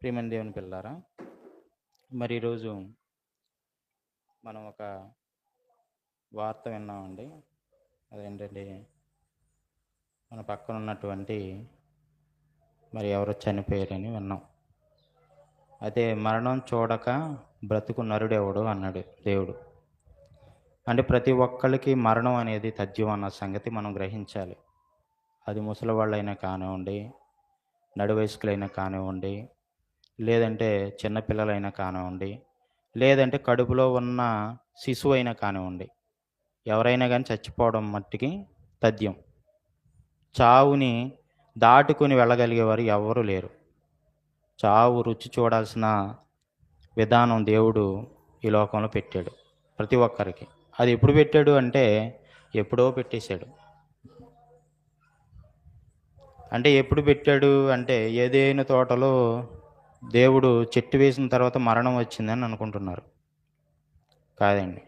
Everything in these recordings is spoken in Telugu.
ప్రియమైన దేవుని పిల్లారా, మరి ఈరోజు మనం ఒక వార్త విన్నామండి. అదేంటంటే మన పక్కన ఉన్నటువంటి మరి ఎవరో చనిపోయారని విన్నాం. అయితే మరణం చూడక బ్రతుకు నరుడెవడు అన్నాడు దేవుడు. అంటే ప్రతి ఒక్కరికి మరణం అనేది తథ్యం అన్న సంగతి మనం గ్రహించాలి. అది ముసలి వాళ్ళైనా కానివ్వండి, నడు వయస్కులైనా కానివ్వండి, లేదంటే చిన్నపిల్లలైనా కానివ్వండి, లేదంటే కడుపులో ఉన్న శిశువు అయినా కానివ్వండి, ఎవరైనా కానీ చచ్చిపోవడం మట్టికి తథ్యం. చావుని దాటుకుని వెళ్ళగలిగేవారు ఎవరూ లేరు. చావు రుచి చూడాల్సిన విధానం దేవుడు ఈ లోకంలో పెట్టాడు ప్రతి ఒక్కరికి. అది ఎప్పుడు పెట్టాడు అంటే ఎప్పుడో పెట్టేశాడు. అంటే ఎప్పుడు పెట్టాడు అంటే ఏదేను తోటలో దేవుడు చెట్టు వేసిన తర్వాత మరణం వచ్చిందని అనుకుంటున్నారు. కాదండి,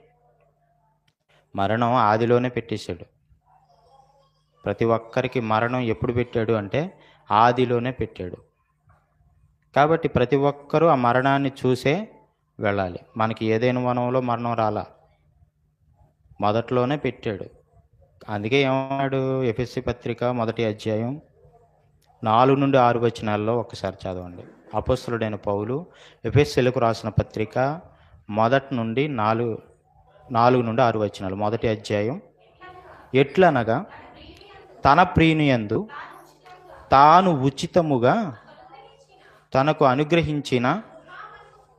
మరణం ఆదిలోనే పెట్టేశాడు. ప్రతి ఒక్కరికి మరణం ఎప్పుడు పెట్టాడు అంటే ఆదిలోనే పెట్టాడు. కాబట్టి ప్రతి ఒక్కరూ ఆ మరణాన్ని చూసే వెళ్ళాలి. మనకి ఏదైనా వనంలో మరణం రాలా, మొదట్లోనే పెట్టాడు. అందుకే ఏమన్నాడు? ఎఫెసీ పత్రిక 1వ అధ్యాయం 4 నుండి 6 వచనాల్లో ఒకసారి చదవండి. అపొస్తలుడైన పౌలు ఎఫెసీయులకు రాసిన పత్రిక 1 నుండి 4 నుండి 6 వచనాలు. 1వ అధ్యాయం. ఎట్లనగా తన ప్రియునియందు తాను ఉచితముగా తనకు అనుగ్రహించిన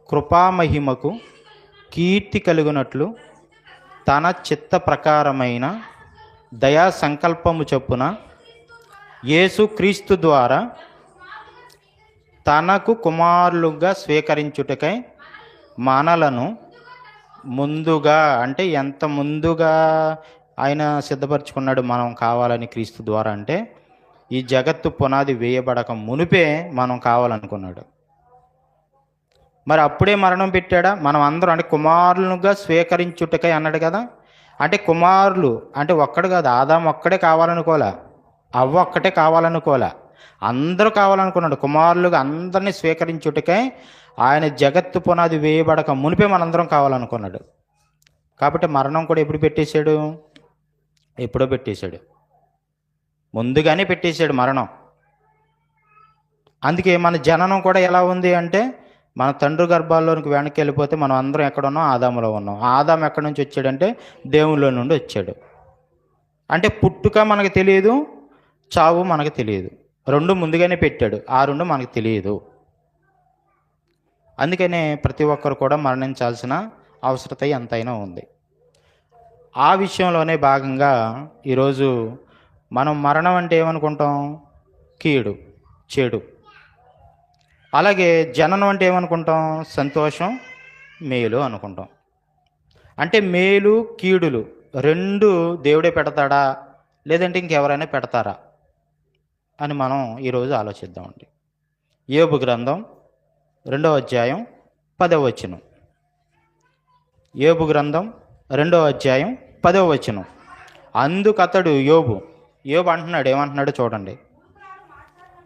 కృపామహిమకు కీర్తి కలుగునట్లు తన చిత్త ప్రకారమైన దయా సంకల్పము చొప్పున యేసుక్రీస్తు ద్వారా తనకు కుమారులుగా స్వీకరించుటకై మనలను ముందుగా, అంటే ఎంత ముందుగా ఆయన సిద్ధపరచుకున్నాడు మనం కావాలని క్రీస్తు ద్వారా అంటే ఈ జగత్తు పునాది వేయబడక మునిపే మనం కావాలనుకున్నాడు. మరి అప్పుడే మరణం పెట్టాడా? మనం అందరం అంటే కుమారులుగా స్వీకరించుటకై అన్నాడు కదా. అంటే కుమారులు అంటే ఒక్కడు కాదు, ఆదాము ఒక్కడే కావాలనుకోలే, అవ్వ ఒక్కటే కావాలనుకోలే, అందరూ కావాలనుకున్నాడు. కుమారులుగా అందరినీ స్వీకరించుటకై ఆయన జగత్తు పునాది వేయబడక మునిపే మనందరం కావాలనుకున్నాడు. కాబట్టి మరణం కూడా ఎప్పుడు పెట్టేశాడు? ఎప్పుడో పెట్టేశాడు, ముందుగానే పెట్టేశాడు మరణం. అందుకే మన జననం కూడా ఎలా ఉంది అంటే మన తండ్రి గర్భాల్లోనికి వెనక్కి వెళ్ళిపోతే మనం అందరం ఎక్కడ ఉన్నాం? ఆదాములో ఉన్నాం. ఆదాము ఎక్కడి నుంచి వచ్చాడంటే దేవునిలో నుండి వచ్చాడు. అంటే పుట్టుక మనకు తెలియదు, చావు మనకు తెలియదు, రెండు ముందుగానే పెట్టాడు. ఆ రెండు మనకు తెలియదు. అందుకనే ప్రతి ఒక్కరు కూడా మరణించాల్సిన అవసరత ఎంతైనా ఉంది. ఆ విషయంలోనే భాగంగా ఈరోజు మనం మరణం అంటే ఏమనుకుంటాం? కీడు, చెడు. అలాగే జననం అంటే ఏమనుకుంటాం? సంతోషం, మేలు అనుకుంటాం. అంటే మేలు కీడులు రెండు దేవుడే పెడతాడా లేదంటే ఇంకెవరైనా పెడతారా అని మనం ఈరోజు ఆలోచిద్దామండి. యోబు గ్రంథం 2వ అధ్యాయం 10వ వచనం. యోబు గ్రంథం 2వ అధ్యాయం 10వ వచనం. అందుకతడు యోబు అంటున్నాడు, ఏమంటున్నాడు చూడండి.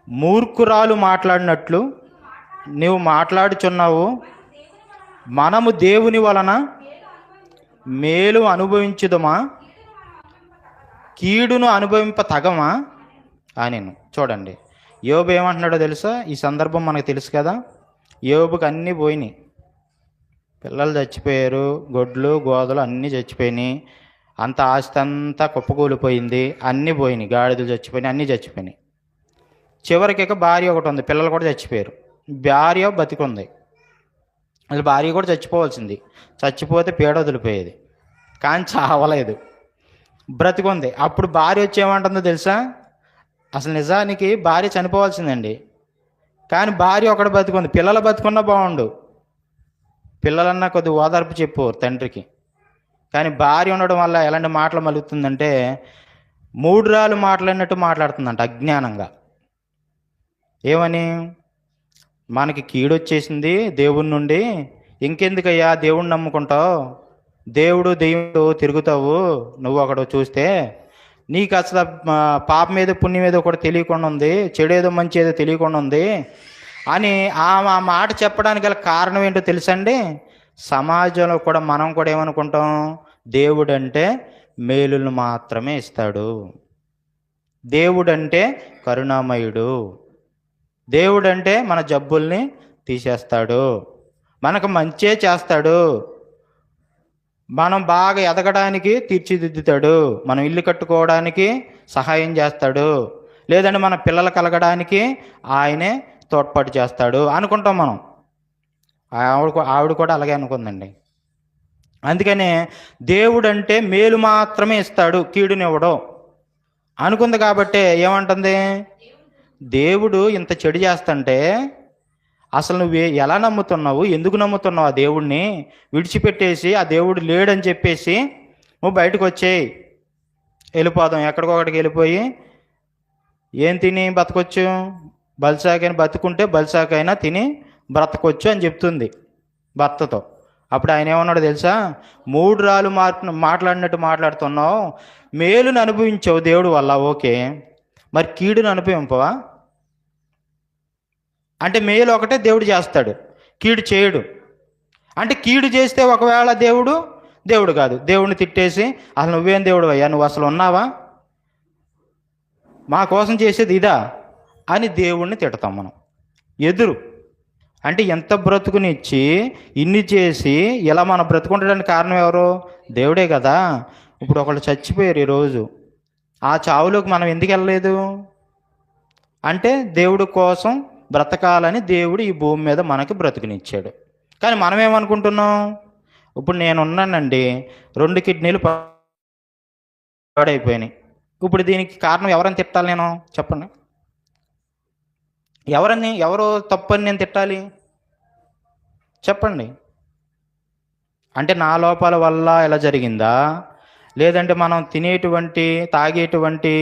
మూర్ఖురాలు మాట్లాడినట్లు నీవు మాట్లాడుచున్నావు, మనము దేవుని వలన మేలు అనుభవించుదమా, కీడును అనుభవింప తగమా అని. చూడండి యోబు ఏమంటున్నాడో తెలుసా? ఈ సందర్భం మనకు తెలుసు కదా. యోబుకి అన్నీ పోయినాయి, పిల్లలు చచ్చిపోయారు, గొడ్లు గోదలు అన్నీ చచ్చిపోయినాయి, అంత ఆస్తి అంతా కుప్పకూలిపోయింది, అన్నీ పోయినాయి, గాడిదలు చచ్చిపోయినాయి, అన్నీ చచ్చిపోయినాయి. చివరికి ఇక భార్య ఒకటి ఉంది, పిల్లలు కూడా చచ్చిపోయారు, భార్య బతికుంది. అసలు భార్య కూడా చచ్చిపోవాల్సింది, చచ్చిపోతే పీడ వదిలిపోయేది, కానీ చావలేదు, బ్రతికుంది. అప్పుడు భార్య వచ్చి ఏమంటుందో తెలుసా? అసలు నిజానికి భార్య చనిపోవాల్సిందండి, కానీ భార్య ఒకటి బతికుంది, పిల్లలు బతుకున్నా బాగుండు, పిల్లలన్నా కొద్దిగా ఓదార్పు చెప్పు తండ్రికి. కానీ భార్య ఉండడం వల్ల ఎలాంటి మాటలు మలుగుతుందంటే మూఢురాలు మాట్లాడినట్టు మాట్లాడుతుందంట అజ్ఞానంగా. ఏమని? మనకి కీడొచ్చేసింది దేవుడి నుండి, ఇంకెందుకయ్యా దేవుడిని నమ్ముకుంటావు, దేవుడు తిరుగుతావు, నువ్వు అక్కడ చూస్తే నీకు అసలు పాపం ఏదో పుణ్యం ఏదో కూడా తెలియకుండా ఉంది, చెడు ఏదో మంచి ఏదో తెలియకుండా ఉంది, అని ఆ మాట చెప్పడానికి గల కారణం ఏంటో తెలుసండి? సమాజంలో కూడా మనం కూడా ఏమనుకుంటాం, దేవుడు అంటే మేలులు మాత్రమే ఇస్తాడు, దేవుడంటే కరుణామయుడు, దేవుడంటే మన జబ్బుల్ని తీసేస్తాడు, మనకు మంచే చేస్తాడు, మనం బాగా ఎదగడానికి తీర్చిదిద్దుతాడు, మనం ఇల్లు కట్టుకోవడానికి సహాయం చేస్తాడు, లేదంటే మన పిల్లలు కలగడానికి ఆయనే తోడ్పాటు చేస్తాడు అనుకుంటాం మనం. ఆవిడ కూడా అలాగే అనుకుందండి. అందుకనే దేవుడు అంటే మేలు మాత్రమే ఇస్తాడు, కీడునివ్వడం అనుకుంది. కాబట్టి ఏమంటుంది, దేవుడు ఇంత చెడు చేస్తుంటే అసలు నువ్వు ఎలా నమ్ముతున్నావు, ఎందుకు నమ్ముతున్నావు ఆ దేవుడిని? విడిచిపెట్టేసి ఆ దేవుడు లేడని చెప్పేసి నువ్వు బయటకు వచ్చేయి, వెళ్ళిపోదాం, ఎక్కడికొక్కడికి వెళ్ళిపోయి ఏం తిని బతకొచ్చు, బలిసాకైనా బతుకుంటే బలిసాకైనా తిని బ్రతకొచ్చు అని చెప్తుంది భర్తతో. అప్పుడు ఆయన ఏమన్నాడు తెలుసా, 3 రాళ్ళు మాట్లాడినట్టు మాట్లాడుతున్నావు, మేలును అనుభవించావు దేవుడు వల్ల, ఓకే, మరి కీడును అనుభవింపవా? అంటే మేలు ఒకటే దేవుడు చేస్తాడు, కీడు చేయడు. అంటే కీడు చేస్తే ఒకవేళ దేవుడు కాదు, దేవుడిని తిట్టేసి అసలు నువ్వేం దేవుడు అయ్యా, నువ్వు అసలు ఉన్నావా, మా కోసం చేసేది ఇదా అని దేవుణ్ణి తిడతాం మనం ఎదురు. అంటే ఎంత బ్రతుకునిచ్చి ఇన్ని చేసి ఇలా మనం బ్రతుకుండడానికి కారణం ఎవరు? దేవుడే కదా. ఇప్పుడు ఒకళ్ళు చచ్చిపోయారు ఈరోజు, ఆ చావులోకి మనం ఎందుకు వెళ్ళలేదు అంటే దేవుడి కోసం బ్రతకాలని దేవుడు ఈ భూమి మీద మనకి బ్రతుకునిచ్చాడు. కానీ మనం ఏమనుకుంటున్నాం, ఇప్పుడు నేనున్నానండి, 2 కిడ్నీలు పాడైపోయినాయి, ఇప్పుడు దీనికి కారణం ఎవరని తిట్టాలి నేను? చెప్పండి, ఎవరు తప్పని నేను తిట్టాలి? చెప్పండి. అంటే నా లోపాల వల్ల ఇలా జరిగిందా, లేదంటే మనం తినేటువంటి తాగేటువంటి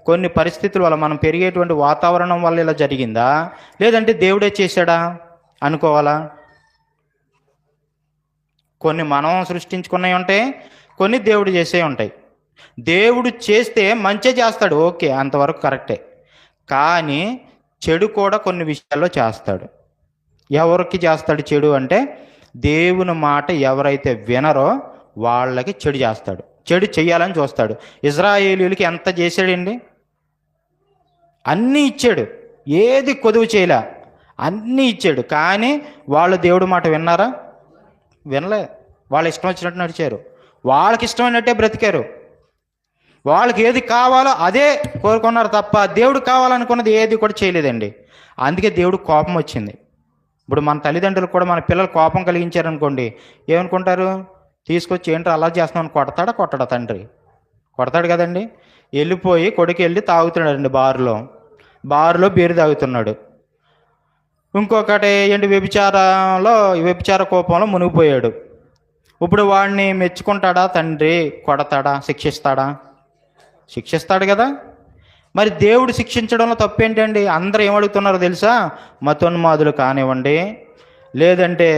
కొన్ని పరిస్థితుల వల్ల, మనం పెరిగేటువంటి వాతావరణం వల్ల ఇలా జరిగిందా, లేదంటే దేవుడే చేశాడా అనుకోవాలా? కొన్ని మనం సృష్టించుకున్నవి ఉంటాయి, కొన్ని దేవుడు చేసే ఉంటాయి. దేవుడు చేస్తే మంచి చేస్తాడు, ఓకే, అంతవరకు కరెక్టే. కానీ చెడు కూడా కొన్ని విషయాల్లో చేస్తాడు. ఎవరికి చేస్తాడు చెడు అంటే, దేవుని మాట ఎవరైతే వినరో వాళ్ళకి చెడు చేస్తాడు, చెడు చెయ్యాలని చూస్తాడు. ఇజ్రాయేలీయులకి ఎంత చేశాడండి, అన్నీ ఇచ్చాడు, ఏది కొదువు చేయలే, అన్నీ ఇచ్చాడు. కానీ వాళ్ళు దేవుడి మాట విన్నారా? వినలే. వాళ్ళ ఇష్టం వచ్చినట్టు నడిచారు, వాళ్ళకి ఇష్టమైనట్టే బ్రతికారు, వాళ్ళకి ఏది కావాలో అదే కోరుకున్నారు తప్ప దేవుడు కావాలనుకున్నది ఏది కూడా చేయలేదండి. అందుకే దేవుడు కోపం వచ్చింది. ఇప్పుడు మన తల్లిదండ్రులు కూడా మన పిల్లలు కోపం కలిగించారనుకోండి, ఏమనుకుంటారు, తీసుకొచ్చి ఏంటో అలా చేస్తున్నాను, కొట్టడా తండ్రి? కొడతాడు కదండి. వెళ్ళిపోయి కొడుకు వెళ్ళి తాగుతున్నాడండి, బారులో బీరు తాగుతున్నాడు. ఇంకొకటి ఏంటి, వ్యభిచార కోపంలో మునిగిపోయాడు. ఇప్పుడు వాడిని మెచ్చుకుంటాడా తండ్రి? కొడతాడా? శిక్షిస్తాడు కదా. మరి దేవుడు శిక్షించడంలో తప్పేంటండి? అందరూ ఏమడుగుతున్నారో తెలుసా, మతోన్మాదులు కానివ్వండి, లేదంటే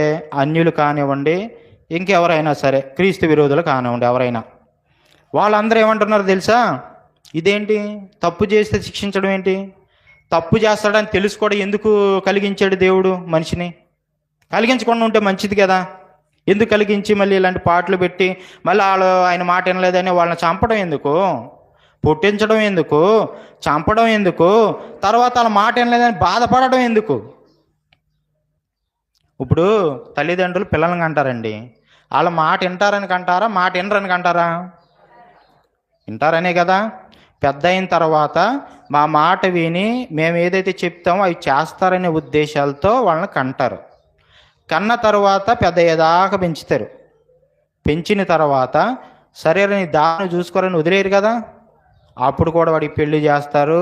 అన్యులు కానివ్వండి, ఇంకెవరైనా సరే, క్రీస్తు విరోధులు కానివ్వండి, ఎవరైనా, వాళ్ళందరూ ఏమంటున్నారో తెలుసా, ఇదేంటి తప్పు చేస్తే శిక్షించడం ఏంటి? తప్పు చేస్తాడని తెలుసు కూడా ఎందుకు కలిగించాడు దేవుడు మనిషిని? కలిగించకుండా ఉంటే మంచిది కదా. ఎందుకు కలిగించి మళ్ళీ ఇలాంటి పాటలు పెట్టి మళ్ళీ ఆయన మాట వినలేదని వాళ్ళని చంపడం ఎందుకు, పుట్టించడం ఎందుకు, చంపడం ఎందుకు, తర్వాత వాళ్ళ మాట వినలేదని బాధపడడం ఎందుకు? ఇప్పుడు తల్లిదండ్రులు పిల్లల్ని అంటారండి, వాళ్ళ మాట వింటారని కంటారా, మాట వినరని కంటారా? వింటారనే కదా. పెద్ద అయిన తర్వాత మా మాట విని మేము ఏదైతే చెప్తామో అవి చేస్తారనే ఉద్దేశాలతో వాళ్ళని కంటారు. కన్న తర్వాత పెద్ద ఏదాకా పెంచుతారు. పెంచిన తర్వాత సరైన దాన్ని చూసుకోరని వదిలేరు కదా. అప్పుడు కూడా వాడికి పెళ్లి చేస్తారు,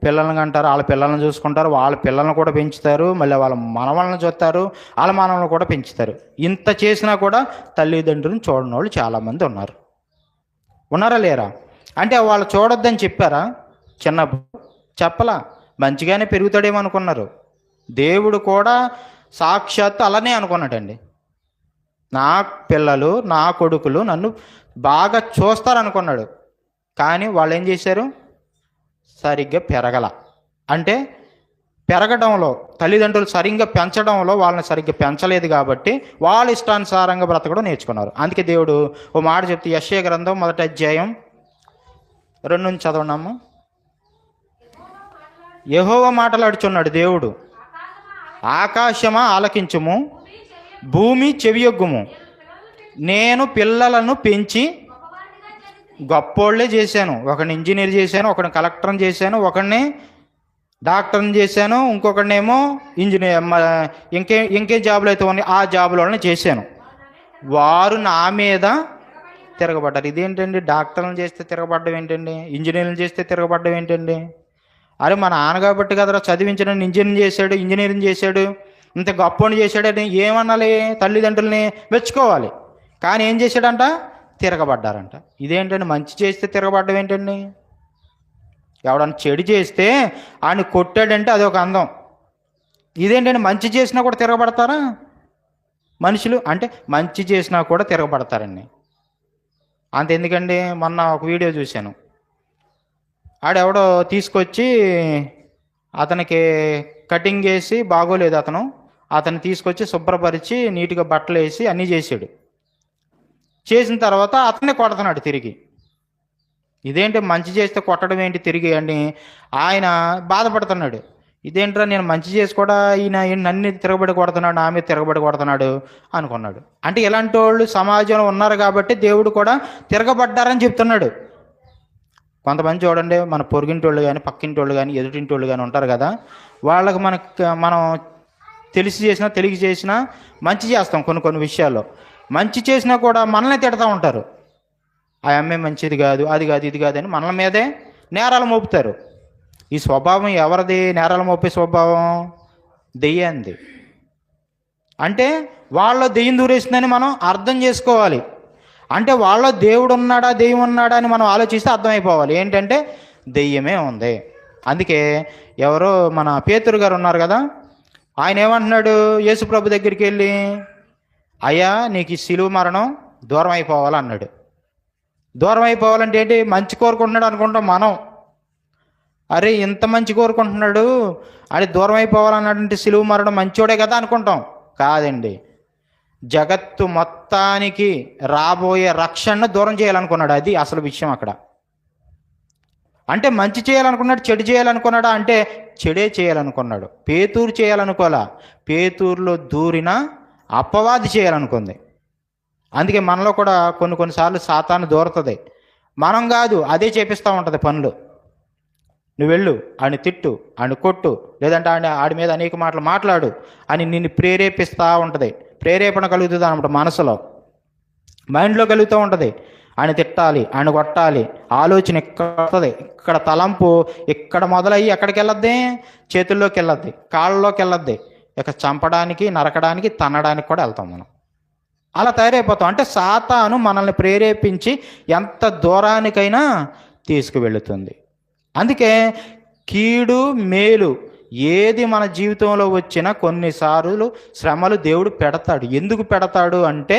పిల్లల్ని కంటారు, వాళ్ళ పిల్లల్ని చూసుకుంటారు, వాళ్ళ పిల్లల్ని కూడా పెంచుతారు, మళ్ళీ వాళ్ళ మనవళ్ళని చూస్తారు, వాళ్ళ మనవలను కూడా పెంచుతారు. ఇంత చేసినా కూడా తల్లిదండ్రులను చూడని వాళ్ళు చాలామంది ఉన్నారా లేరా? అంటే వాళ్ళు చూడొద్దని చెప్పారా? చిన్నప్పుడు చెప్పలా, మంచిగానే పెరుగుతాడేమో అనుకున్నారు. దేవుడు కూడా సాక్షాత్తు అలానే అనుకున్నాడండి, నా పిల్లలు నా కొడుకులు నన్ను బాగా చూస్తారనుకున్నాడు. కానీ వాళ్ళు ఏం చేశారు, సరిగ్గా పెరగల. అంటే పెరగడంలో తల్లిదండ్రులు సరిగ్గా పెంచడంలో వాళ్ళని సరిగ్గా పెంచలేదు కాబట్టి వాళ్ళ ఇష్టానుసారంగా బ్రతకడం నేర్చుకున్నారు. అందుకే దేవుడు ఓ మాట చెప్తే యెషయా గ్రంథం 1వ అధ్యాయం 2 నుంచి చదవనమ్మా. యెహోవా మాటలాడుచున్నాడు దేవుడు, ఆకాశమా ఆలకించుము, భూమి చెవియొగ్గుము, నేను పిల్లలను పెంచి గొప్పోళ్లే చేశాను. ఒకడిని ఇంజనీర్ చేశాను, ఒకడిని కలెక్టర్ని చేశాను, ఒకడిని డాక్టర్ని చేశాను, ఇంకొకడినేమో ఇంజనీర్, ఇంకే జాబులు అయితే ఉన్నాయి ఆ జాబులను చేశాను. వారు నా మీద తిరగబడ్డారు. ఇదేంటండి, డాక్టర్లను చేస్తే తిరగబడ్డం ఏంటండి, ఇంజనీర్లు చేస్తే తిరగబడ్డం ఏంటండి? అరే మా నాన్న కాబట్టి కదరా చదివించడం, ఇంజనీరింగ్ చేశాడు, ఇంత గొప్పని చేశాడని ఏమనాలి? తల్లిదండ్రుల్ని మెచ్చుకోవాలి. కానీ ఏం చేశాడంట? తిరగబడ్డారంట. ఇదేంటండి, మంచి చేస్తే తిరగబడ్డం ఏంటండి? ఎవడన్నా చెడు చేస్తే ఆయన కొట్టాడంటే అదొక అందం. ఇదేంటండి, మంచి చేసినా కూడా తిరగబడతారా మనుషులు? అంటే మంచి చేసినా కూడా తిరగబడతారండి. అంతెందుకండి, మొన్న ఒక వీడియో చూశాను. ఆడెవడో తీసుకొచ్చి అతనికి కటింగ్ వేసి బాగోలేదు, అతను తీసుకొచ్చి శుభ్రపరిచి నీట్గా బట్టలు వేసి అన్నీ చేశాడు. చేసిన తర్వాత అతనే కొడుతున్నాడు తిరిగి. ఇదేంటి, మంచి చేస్తే కొట్టడం ఏంటి తిరిగి అని ఆయన బాధపడుతున్నాడు. ఇదేంట్రా, నేను మంచి చేసి కూడా ఈయన నన్ను తిరగబడి కొడుతున్నాడు, నా మీద తిరగబడి కొడుతున్నాడు అనుకున్నాడు. అంటే ఇలాంటి వాళ్ళు సమాజంలో ఉన్నారు కాబట్టి దేవుడు కూడా తిరగబడ్డారని చెప్తున్నాడు. కొంతమంది చూడండి, మన పొరుగింటి వాళ్ళు కానీ, పక్కింటి వాళ్ళు కానీ, ఎదుటింటి వాళ్ళు కానీ ఉంటారు కదా, వాళ్ళకి మనం తెలిసి చేసినా తెలియక చేసినా మంచి చేస్తాం. కొన్ని విషయాల్లో మంచి చేసినా కూడా మనల్ని తిడతా ఉంటారు. ఆ అమ్మాయి మంచిది కాదు, అది కాదు, ఇది కాదు అని మనల మీదే నేరాలు మోపుతారు. ఈ స్వభావం ఎవరిది? నేరాలు మోపే స్వభావం దెయ్యంది. అంటే వాళ్ళలో దెయ్యం దూరేసిందని మనం అర్థం చేసుకోవాలి. అంటే వాళ్ళలో దేవుడు ఉన్నాడా, దెయ్యం ఉన్నాడా అని మనం ఆలోచిస్తే అర్థమైపోవాలి ఏంటంటే దెయ్యమే ఉంది. అందుకే ఎవరో మన పేతురు గారు ఉన్నారు కదా, ఆయన ఏమంటున్నాడు యేసుప్రభు దగ్గరికి వెళ్ళి, అయ్యా నీకు ఈ సిలువ మరణం దూరం అయిపోవాలన్నాడు. దూరం అయిపోవాలంటే ఏంటి? మంచి కోరుకుంటున్నాడు అనుకుంటాం మనం. అరే ఇంత మంచి కోరుకుంటున్నాడు అది దూరం అయిపోవాలన్నాడంటే సిలువ మరణం మంచోడే కదా అనుకుంటాం. కాదండి, జగత్తు మొత్తానికి రాబోయే రక్షణను దూరం చేయాలనుకున్నాడు. అది అసలు విషయం అక్కడ. అంటే మంచి చేయాలనుకున్నాడు, చెడు చేయాలనుకున్నాడా అంటే చెడే చేయాలనుకున్నాడు. పేతూరు చేయాలనుకోలా, పేతూరులో దూరిన అపవాది చేయాలనుకుంది. అందుకే మనలో కూడా కొన్నిసార్లు సాతాను దూరుతుంది. మనం కాదు, అదే చేపిస్తూ ఉంటుంది పనులు. నువ్వు వెళ్ళు, ఆడిని తిట్టు, ఆడిని కొట్టు, లేదంటే ఆడి మీద అనేక మాటలు మాట్లాడు అని నిన్ను ప్రేరేపిస్తూ ఉంటుంది. ప్రేరేపణ కలుగుతుంది అన్నమాట, మనసులో మైండ్లో కలుగుతూ ఉంటుంది. ఆయన తిట్టాలి, ఆయన కొట్టాలి, ఆలోచన ఇక్కడ వస్తుంది. ఇక్కడ తలంపు ఇక్కడ మొదలయ్యి ఎక్కడికి వెళ్ళద్ది? చేతుల్లోకి వెళ్ళద్ది, కాళ్ళలోకి వెళ్ళద్ది. ఇక చంపడానికి, నరకడానికి, తన్నడానికి కూడా వెళ్తాం మనం. అలా తయారైపోతాం. అంటే సాతాను మనల్ని ప్రేరేపించి ఎంత దూరానికైనా తీసుకువెళుతుంది. అందుకే కీడు మేలు ఏది మన జీవితంలో వచ్చినా కొన్నిసార్లు శ్రమలు దేవుడు పెడతాడు. ఎందుకు పెడతాడు అంటే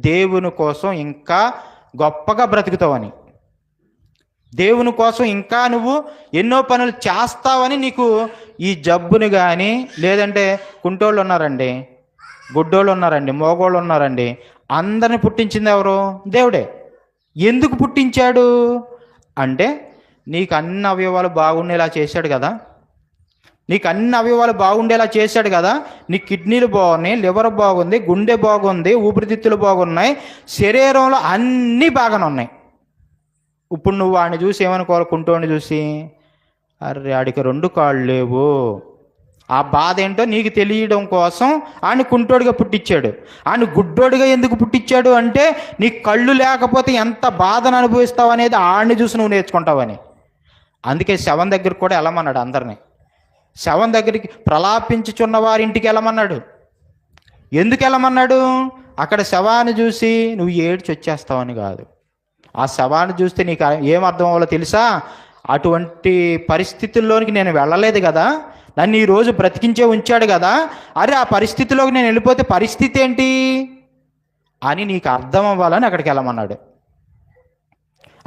దేవుని కోసం ఇంకా గొప్పగా బ్రతుకుతావని, దేవుని కోసం ఇంకా నువ్వు ఎన్నో పనులు చేస్తావని. నీకు ఈ జబ్బుని కానీ, లేదంటే కుంటోళ్ళు ఉన్నారండి, గుడ్డోళ్ళు ఉన్నారండి, మోగోళ్ళు ఉన్నారండి, అందరిని పుట్టించింది ఎవరు? దేవుడే. ఎందుకు పుట్టించాడు అంటే నీకు అన్ని అవయవాలు బాగుండేలా చేశాడు కదా, నీకు అన్ని అవయవాలు బాగుండేలా చేశాడు కదా. నీ కిడ్నీలు బాగున్నాయి, లివర్ బాగుంది, గుండె బాగుంది, ఊపిరితిత్తులు బాగున్నాయి, శరీరంలో అన్నీ బాగానే ఉన్నాయి. ఇప్పుడు నువ్వు వాడిని చూసి ఏమనుకోవాలి? కుంటోని చూసి, అరే ఆడికి 2 కాళ్ళు లేవు. ఆ బాధ ఏంటో నీకు తెలియడం కోసం ఆయన కుంటోడిగా పుట్టించాడు. ఆయన గుడ్డోడిగా ఎందుకు పుట్టించాడు అంటే నీ కళ్ళు లేకపోతే ఎంత బాధను అనుభవిస్తావు అనేది ఆడిని చూసి నువ్వు నేర్చుకుంటావని. అందుకే శవం దగ్గరికి కూడా వెళ్ళమన్నాడు అందరినీ. శవం దగ్గరికి ప్రలాపించుచున్న వారింటికి వెళ్ళమన్నాడు. ఎందుకు వెళ్ళమన్నాడు? అక్కడ శవాన్ని చూసి నువ్వు ఏడ్చి వచ్చేస్తావని కాదు. ఆ శవాన్ని చూస్తే నీకు ఏమర్థం అవ్వాలో తెలుసా? అటువంటి పరిస్థితుల్లోనికి నేను వెళ్ళలేదు కదా, నన్ను ఈరోజు బ్రతికించే ఉంచాడు కదా, అరే ఆ పరిస్థితిలోకి నేను వెళ్ళిపోతే పరిస్థితి ఏంటి అని నీకు అర్థం అవ్వాలని అక్కడికి వెళ్ళమన్నాడు.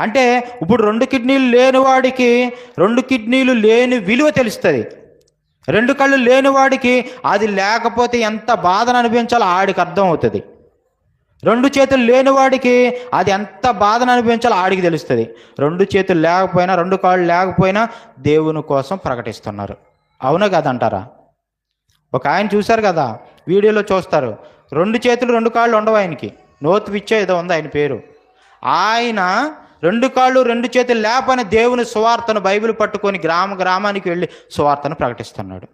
అంటే ఇప్పుడు 2 కిడ్నీలు లేని వాడికి 2 కిడ్నీలు లేని విలువ తెలుస్తుంది. రెండు కళ్ళు లేనివాడికి అది లేకపోతే ఎంత బాధను అనిపించాలో ఆడికి అర్థం అవుతుంది. రెండు చేతులు లేనివాడికి అది ఎంత బాధను అనిపించాలో ఆడికి తెలుస్తుంది. రెండు చేతులు లేకపోయినా, రెండు కాళ్ళు లేకపోయినా దేవుని కోసం ప్రకటిస్తున్నారు. అవునా కదంటారా? ఒక ఆయన చూశారు కదా, వీడియోలో చూస్తారు, రెండు చేతులు రెండు కాళ్ళు ఉండవు ఆయనకి, నోతు పిచ్చో ఏదో ఉంది ఆయన పేరు. ఆయన రెండు కాళ్ళు రెండు చేతులు లేపని దేవుని సువార్తను బైబిల్ పట్టుకొని గ్రామానికి వెళ్ళి సువార్తను ప్రకటిస్తున్నాడు.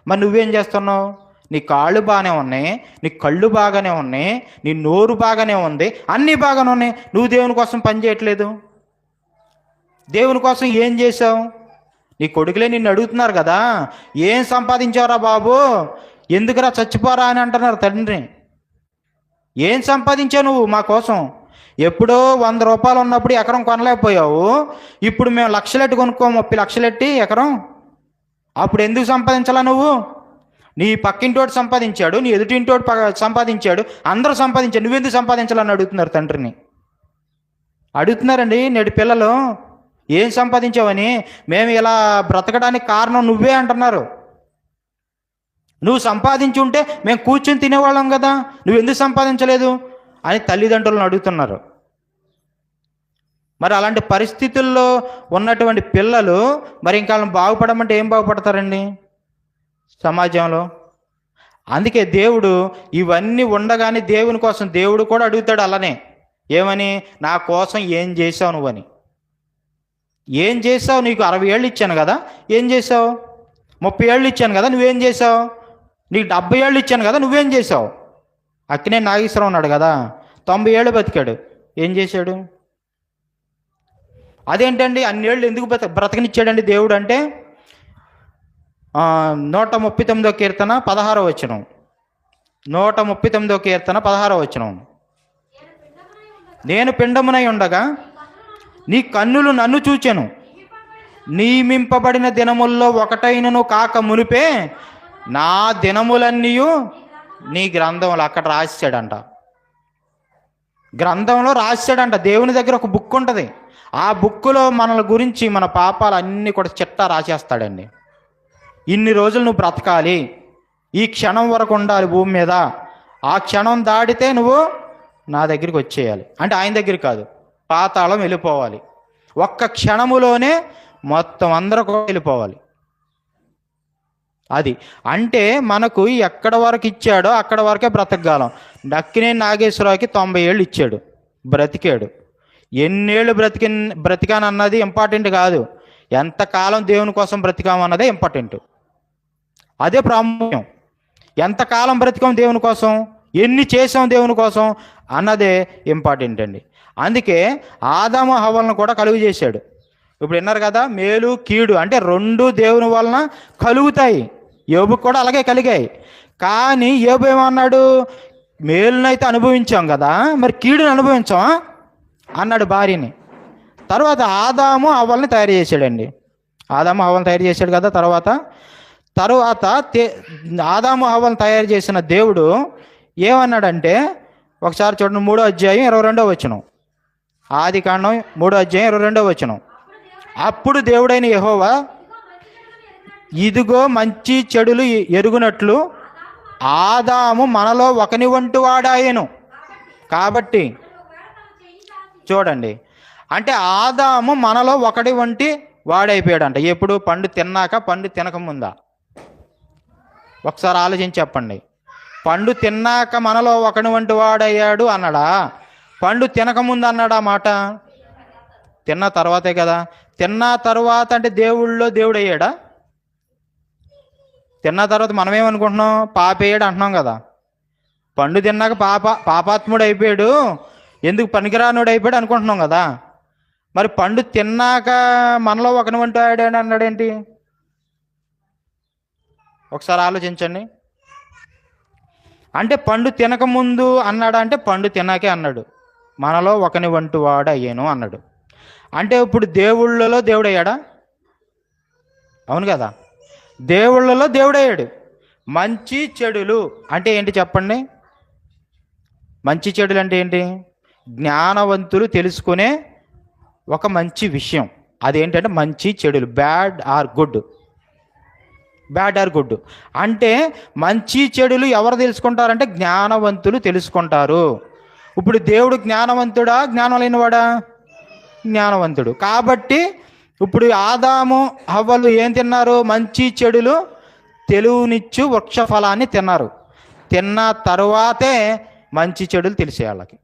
మరి నువ్వేం చేస్తున్నావు? నీ కాళ్ళు బాగానే ఉన్నాయి, నీ కళ్ళు బాగానే ఉన్నాయి, నీ నోరు బాగానే ఉంది, అన్నీ బాగానే ఉన్నాయి. నువ్వు దేవుని కోసం పని చేయట్లేదు. దేవుని కోసం ఏం చేసావు? నీ కొడుకులే నిన్ను అడుగుతున్నారు కదా, ఏం సంపాదించావురా బాబు, ఎందుకురా చచ్చిపోరా అని అంటున్నారు తండ్రి. ఏం సంపాదించావు నువ్వు మా కోసం? ఎప్పుడో 100 రూపాయలు ఉన్నప్పుడు ఎకరం కొనలేకపోయావు, ఇప్పుడు మేము లక్షలెట్టి కొనుక్కో, 30 లక్షలెట్టి ఎకరం. అప్పుడు ఎందుకు సంపాదించాలా నువ్వు? నీ పక్కింటోడు సంపాదించాడు, నీ ఎదుటింటోడు సంపాదించాడు, అందరూ సంపాదించాడు, నువ్వెందుకు సంపాదించాలని అడుగుతున్నారు తండ్రిని. అడుగుతున్నారండి నేటి పిల్లలు, ఏం సంపాదించావని. మేము ఇలా బ్రతకడానికి కారణం నువ్వే అంటున్నారు. నువ్వు సంపాదించి ఉంటే మేము కూర్చొని తినేవాళ్ళం కదా, నువ్వెందుకు సంపాదించలేదు అని తల్లిదండ్రులను అడుగుతున్నారు. మరి అలాంటి పరిస్థితుల్లో ఉన్నటువంటి పిల్లలు మరి ఇంకా బాగుపడమంటే ఏం బాగుపడతారండి సమాజంలో? అందుకే దేవుడు ఇవన్నీ ఉండగానే దేవుని కోసం దేవుడు కూడా అడుగుతాడు అలానే, ఏమని? నా కోసం ఏం చేసావు నువ్వని. ఏం చేసావు? నీకు 60 ఏళ్ళు ఇచ్చాను కదా, ఏం చేసావు? 30 ఏళ్ళు ఇచ్చాను కదా, నువ్వేం చేసావు? నీకు 70 ఏళ్ళు ఇచ్చాను కదా, నువ్వేం చేసావు? అక్కినే నాగేశ్వరం ఉన్నాడు కదా, 90 ఏళ్ళు బతికాడు, ఏం చేశాడు? అదేంటండి అన్నేళ్ళు ఎందుకు బ్రతకనిచ్చాడండి దేవుడు అంటే 139వ కీర్తన 16వ వచనం. 139వ కీర్తన 16వ వచనం. నేను పిండమునై ఉండగా నీ కన్నులు నన్ను చూచెను, నియమింపబడిన దినముల్లో ఒకటైనను కాక మునిపే నా దినములన్నీ నీ గ్రంథంలో అక్కడ రాశాడంట. గ్రంథంలో రాశాడంట. దేవుని దగ్గర ఒక బుక్ ఉంటుంది, ఆ బుక్కులో మన గురించి మన పాపాలు అన్నీ కూడా చిట్టా రాసేస్తాడండి. ఇన్ని రోజులు నువ్వు బ్రతకాలి, ఈ క్షణం వరకు ఉండాలి భూమి మీద, ఆ క్షణం దాటితే నువ్వు నా దగ్గరికి వచ్చేయాలి. అంటే ఆయన దగ్గర కాదు, పాతాళం వెళ్ళిపోవాలి. ఒక్క క్షణములోనే మొత్తం అందరూ వెళ్ళిపోవాలి. అది అంటే మనకు ఎక్కడ వరకు ఇచ్చాడో అక్కడ వరకే బ్రతకగలం. అక్కినేని నాగేశ్వరరావుకి 90 ఏళ్ళు ఇచ్చాడు, బ్రతికాడు. ఎన్నేళ్ళు బ్రతికానన్నది ఇంపార్టెంట్ కాదు, ఎంతకాలం దేవుని కోసం బ్రతికామన్నదే ఇంపార్టెంట్. అదే ప్రాముఖ్యం. ఎంతకాలం బ్రతికాం దేవుని కోసం, ఎన్ని చేసాం దేవుని కోసం అన్నదే ఇంపార్టెంట్ అండి. అందుకే ఆదాము హవ్వలను కూడా కలుగు చేశాడు. ఇప్పుడు విన్నారు కదా, మేలు కీడు అంటే రెండు దేవుని వలన కలుగుతాయి. యోబుకు కూడా అలాగే కలిగాయి. కానీ యోబు ఏమన్నాడు? మేలునైతే అనుభవించాం కదా, మరి కీడుని అనుభవించామా అన్నాడు భార్యని. తర్వాత ఆదాము హవ్వల్ని తయారు చేశాడండి. ఆదాము హవ్వలను తయారు చేశాడు కదా. తర్వాత ఆదాము హవ్వలను తయారు చేసిన దేవుడు ఏమన్నాడంటే, ఒకసారి చూడండి 3వ అధ్యాయం 22వ వచనం. ఆదికాండం 3వ అధ్యాయం 22వ వచనం. అప్పుడు దేవుడైన యెహోవా, ఇదిగో మంచి చెడులు ఎరుగునట్లు ఆదాము మనలో ఒకని వంటి వాడాయను. కాబట్టి చూడండి, అంటే ఆదాము మనలో ఒకటి వంటి వాడైపోయాడంట. ఎప్పుడు? పండు తిన్నాక, పండు తినకముందా? ఒకసారి ఆలోచించి చెప్పండి. పండు తిన్నాక మనలో ఒకని వంటి వాడయ్యాడు అన్నాడా? పండు తినకముందు అన్నాడా మాట? తిన్న తర్వాతే కదా. తిన్న తర్వాత అంటే దేవుళ్ళో దేవుడు అయ్యాడా? తిన్న తర్వాత మనమేమనుకుంటున్నాం? పాపేయాడు అంటున్నాం కదా. పండు తిన్నాక పాపాత్ముడు అయిపోయాడు, ఎందుకు పనికిరానుడు అయిపోయాడు అనుకుంటున్నాం కదా. మరి పండు తిన్నాక మనలో ఒకని వంటి వాడాడు అన్నాడేంటి? ఒకసారి ఆలోచించండి. అంటే పండు తినకముందు అన్నాడా అంటే పండు తిన్నాకే అన్నాడు, మనలో ఒకని వంటి వాడు అయ్యాను అన్నాడు. అంటే ఇప్పుడు దేవుళ్ళలో దేవుడు అయ్యాడా? అవును కదా, దేవుళ్ళలో దేవుడయ్యాడు. మంచి చెడులు అంటే ఏంటి చెప్పండి? మంచి చెడులు అంటే ఏంటి? జ్ఞానవంతులు తెలుసుకునే ఒక మంచి విషయం. అదేంటంటే మంచి చెడులు, bad or good. Bad or good. అంటే మంచి చెడులు ఎవరు తెలుసుకుంటారంటే జ్ఞానవంతులు తెలుసుకుంటారు. ఇప్పుడు దేవుడు జ్ఞానవంతుడా, జ్ఞానం లేనివాడా? జ్ఞానవంతుడు. కాబట్టి ఇప్పుడు ఆదాము హవ్వలు ఏం తిన్నారు? మంచి చెడులు తెలివినిచ్చు వృక్ష ఫలాన్ని తిన్నారు. తిన్న తరువాతే మంచి చెడులు తెలిసే వాళ్ళకి.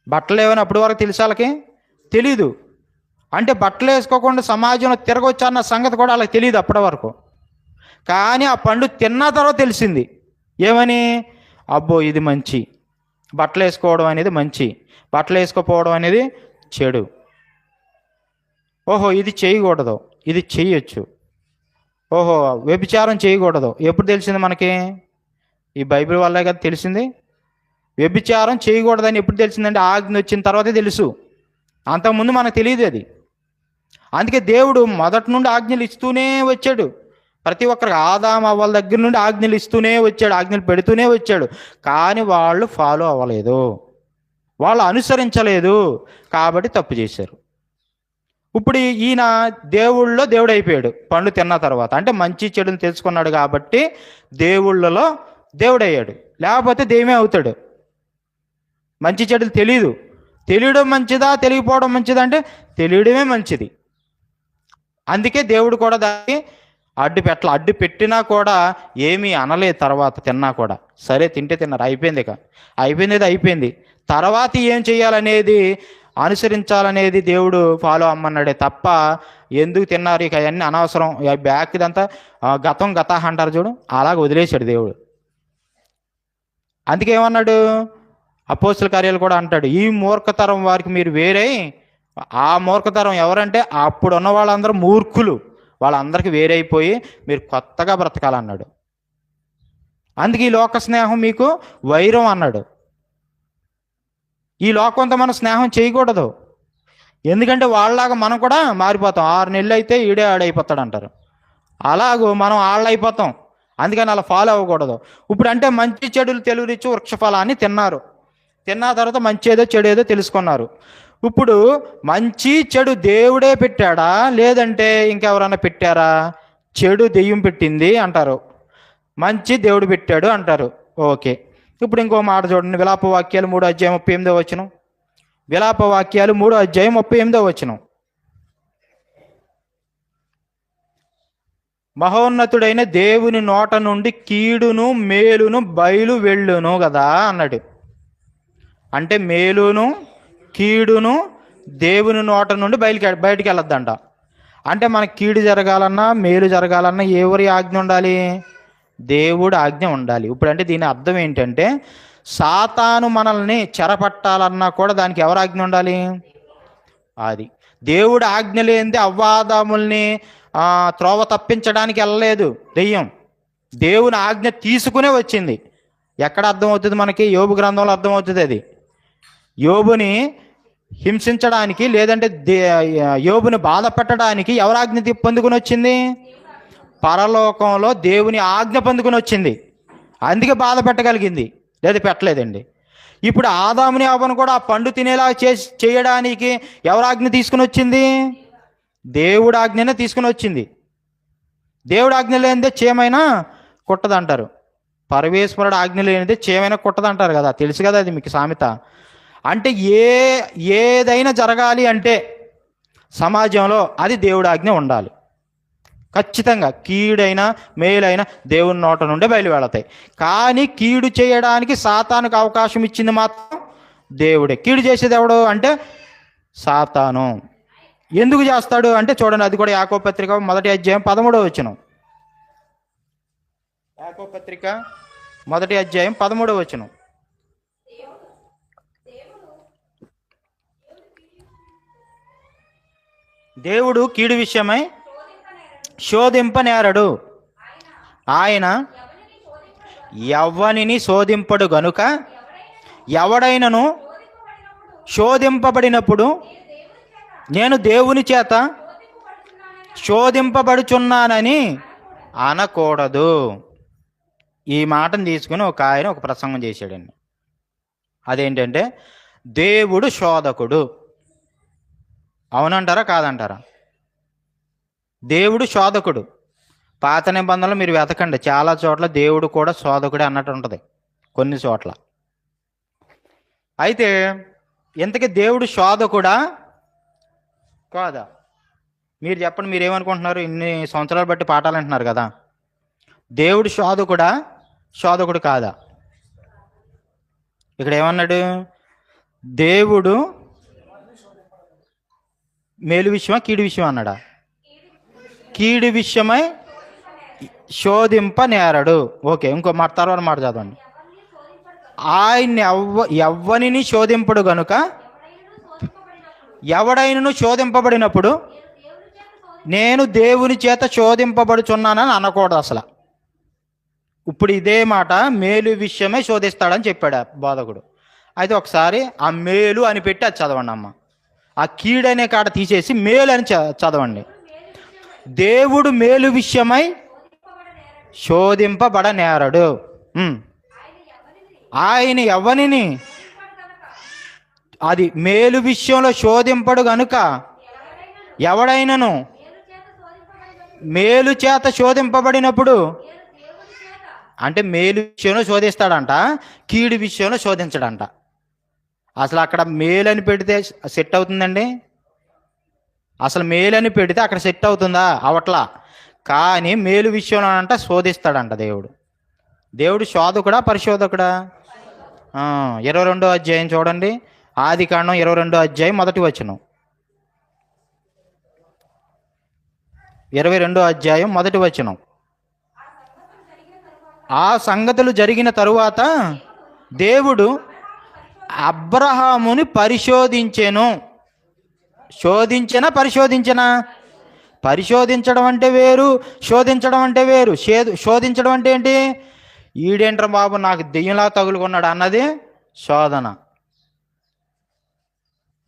బట్టలు ఏమైనా అప్పటి వరకు తెలిసే వాళ్ళకి తెలీదు. అంటే బట్టలు వేసుకోకుండా సమాజంలో తిరగొచ్చు అన్న సంగతి కూడా వాళ్ళకి తెలియదు అప్పటి వరకు. కానీ ఆ పండు తిన్న తర్వాత తెలిసింది. ఏమని? అబ్బో ఇది మంచి, బట్టలు వేసుకోవడం అనేది మంచి, బట్టలు వేసుకోపోవడం అనేది చెడు. ఓహో ఇది చేయకూడదు, ఇది చెయ్యొచ్చు. ఓహో వ్యభిచారం చేయకూడదు. ఎప్పుడు తెలిసింది మనకి? ఈ బైబిల్ వల్లే కదా తెలిసింది. వ్యభిచారం చేయకూడదని ఎప్పుడు తెలిసిందంటే ఆజ్ఞ వచ్చిన తర్వాతే తెలుసు. అంతకుముందు మనకు తెలియదు అది. అందుకే దేవుడు మొదటి నుండి ఆజ్ఞలు ఇస్తూనే వచ్చాడు. ప్రతి ఒక్కరికి ఆదాము అవ్వల దగ్గర నుండి ఆజ్ఞలు ఇస్తూనే వచ్చాడు, ఆజ్ఞలు పెడుతూనే వచ్చాడు. కానీ వాళ్ళు ఫాలో అవ్వలేదు, వాళ్ళు అనుసరించలేదు, కాబట్టి తప్పు చేశారు. ఇప్పుడు ఈయన దేవుళ్ళలో దేవుడు అయిపోయాడు పండు తిన్న తర్వాత. అంటే మంచి చెడుని తెలుసుకున్నాడు కాబట్టి దేవుళ్ళలో దేవుడయ్యాడు. లేకపోతే దెయ్యమే అవుతాడు. మంచి చెడులు తెలీదు. తెలియడం మంచిదా, తెలియకపోవడం మంచిదా అంటే తెలియడమే మంచిది. అందుకే దేవుడు కూడా దాన్ని అడ్డు పెట్టినా కూడా ఏమీ అనలేదు. తర్వాత తిన్నా కూడా సరే తింటే తిన్నారు, అయిపోయింది. ఇక అయిపోయింది. తర్వాత ఏం చేయాలనేది, అనుసరించాలనేది దేవుడు ఫాలో అమ్మన్నాడే తప్ప ఎందుకు తిన్నారు ఇక అవన్నీ అనవసరం, బ్యాక్ ఇదంతా గతం గత అంటారు చూడు, అలాగ వదిలేశాడు దేవుడు. అందుకే ఏమన్నాడు? అపోస్తుల కార్యాలు కూడా అంటాడు, ఈ మూర్ఖతరం వారికి మీరు వేరే. ఆ మూర్ఖతరం ఎవరంటే అప్పుడున్న వాళ్ళందరూ మూర్ఖులు, వాళ్ళందరికీ వేరైపోయి మీరు కొత్తగా బ్రతకాలన్నాడు. అందుకే ఈ లోక స్నేహం మీకు వైరం అన్నాడు. ఈ లోకంతో మనం స్నేహం చేయకూడదు. ఎందుకంటే వాళ్ళలాగా మనం కూడా మారిపోతాం. 6 నెలలు అయితే ఈడే ఆడైపోతాడు అంటారు. అలాగూ మనం అయిపోతాం. అందుకని అలా ఫాలో అవ్వకూడదు. ఇప్పుడు అంటే మంచి చెడులు తెలివినిచ్చు వృక్షఫలాన్ని తిన్నారు. తిన్న తర్వాత మంచి ఏదో చెడు ఏదో తెలుసుకున్నారు. ఇప్పుడు మంచి చెడు దేవుడే పెట్టాడా, లేదంటే ఇంకెవరన్నా పెట్టారా? చెడు దెయ్యం పెట్టింది అంటారు, మంచి దేవుడు పెట్టాడు అంటారు. ఓకే. ఇప్పుడు ఇంకో మాట చూడండి, విలాప వాక్యాలు 3:38. విలాప వాక్యాలు 3:38. మహోన్నతుడైన దేవుని నోట నుండి కీడును మేలును బయలు వెళ్ళును కదా అన్నాడు. అంటే మేలును కీడును దేవుని నోట నుండి బయటికి వెళ్ళొద్దంట. అంటే మనకి కీడు జరగాలన్నా మేలు జరగాలన్నా ఎవరి ఆజ్ఞ ఉండాలి? దేవుడు ఆజ్ఞ ఉండాలి. ఇప్పుడు అంటే దీని అర్థం ఏంటంటే సాతాను మనల్ని చెరపట్టాలన్నా కూడా దానికి ఎవరు ఆజ్ఞ ఉండాలి? అది దేవుడు ఆజ్ఞ లేనిదే అవ్వాదాముల్ని త్రోవ తప్పించడానికి వెళ్ళలేదు దెయ్యం. దేవుని ఆజ్ఞ తీసుకునే వచ్చింది. ఎక్కడ అర్థమవుతుంది మనకి? యోబు గ్రంథంలో అర్థమవుతుంది. అది యోబుని హింసించడానికి, లేదంటే యోబుని బాధ పెట్టడానికి ఎవరు ఆజ్ఞ పొందుకుని వచ్చింది? పరలోకంలో దేవుని ఆజ్ఞ పొందుకుని వచ్చింది. అందుకే బాధ పెట్టగలిగింది, లేదా పెట్టలేదండి. ఇప్పుడు ఆదాముని అవ్వను కూడా ఆ పండు తినేలా చేయడానికి ఎవరు ఆజ్ఞ తీసుకుని వచ్చింది? దేవుడు ఆజ్ఞనే తీసుకుని వచ్చింది. దేవుడు ఆజ్ఞ లేనిదే చేమైనా కుట్టదంటారు. పరమేశ్వరుడు ఆజ్ఞ లేనిదే చేమైనా కుట్టదంటారు కదా, తెలుసు కదా అది మీకు సామెత. అంటే ఏదైనా జరగాలి అంటే సమాజంలో అది దేవుడి ఆజ్ఞ ఉండాలి ఖచ్చితంగా. కీడైనా మేలైనా దేవుని నోట నుండే బయలు వెళతాయి. కానీ కీడు చేయడానికి సాతానుకు అవకాశం ఇచ్చింది మాత్రం దేవుడే. కీడు చేసేది ఎవడు అంటే సాతాను. ఎందుకు చేస్తాడు అంటే చూడండి, అది కూడా యాకోబు పత్రిక 1:13. యాకోబు పత్రిక 1:13. దేవుడు కీడు విషయమై శోధింపనేరడు, ఆయన ఎవ్వనిని శోధింపడు గనుక ఎవడైనను శోధింపబడినప్పుడు నేను దేవుని చేత శోధింపబడుచున్నానని అనకూడదు. ఈ మాటను తీసుకుని ఆయన ఒక ప్రసంగం చేశాడండి. అదేంటంటే దేవుడు శోధకుడు. అవునంటారా కాదంటారా? దేవుడు శోధకుడు. పాత నిబంధనలు మీరు వెతకండి, చాలా చోట్ల దేవుడు కూడా శోధకుడే అన్నట్టు ఉంటుంది కొన్ని చోట్ల. అయితే ఇంతకీ దేవుడు శోధకుడా కాదా? మీరు చెప్పండి, మీరు ఏమనుకుంటున్నారు? ఇన్ని సంవత్సరాలు బట్టి పాఠాలు అంటున్నారు కదా, దేవుడు శోధకుడా శోధకుడు కాదా? ఇక్కడ ఏమన్నాడు? దేవుడు మేలు విషయమా కీడు విషయం అన్నాడా? కీడు విషయమై శోధింప నేరడు. ఓకే, ఇంకో మాట తర్వాత మాట చదవండి. ఆయన్ని ఎవ్వనిని శోధింపడు గనుక ఎవడైనను శోధింపబడినప్పుడు నేను దేవుని చేత శోధింపబడుచున్నానని అనకూడదు అసలు. ఇప్పుడు ఇదే మాట మేలు విషయమే శోధిస్తాడని చెప్పాడు బోధకుడు. అయితే ఒకసారి ఆ మేలు అని పెట్టి అది చదవండి అమ్మ. ఆ కీడనే కాడ తీసేసి మేలు అని చదవండి. దేవుడు మేలు విషయమై శోధింపబడనేరడు. ఆయన ఎవరిని, అది మేలు విషయంలో శోధింపడు గనుక ఎవడైనను మేలు చేత శోధింపబడినప్పుడు, అంటే మేలు విషయంలో శోధిస్తాడంట, కీడు విషయంలో శోధించడంట. అసలు అక్కడ మేలు అని పెడితే సెట్ అవుతుందండి? అసలు మేలు అని పెడితే అక్కడ సెట్ అవుతుందా? అవట్లా. కానీ మేలు విషయంలో అంట శోధిస్తాడంట దేవుడు. దేవుడు శోధకుడా పరిశోధకుడా? 22వ అధ్యాయం చూడండి, ఆదికాండం 22వ అధ్యాయం 1వ వచనం. 22వ అధ్యాయం 1వ వచనం. ఆ సంగతులు జరిగిన తరువాత దేవుడు అబ్రహాముని పరిశోధించెను. పరిశోధించనా? పరిశోధించడం అంటే వేరు, శోధించడం అంటే వేరు. శోధించడం అంటే ఏంటి? ఈడేంట్రా బాబు నాకు దెయ్యంలా తగులుకున్నాడు అన్నది శోధన.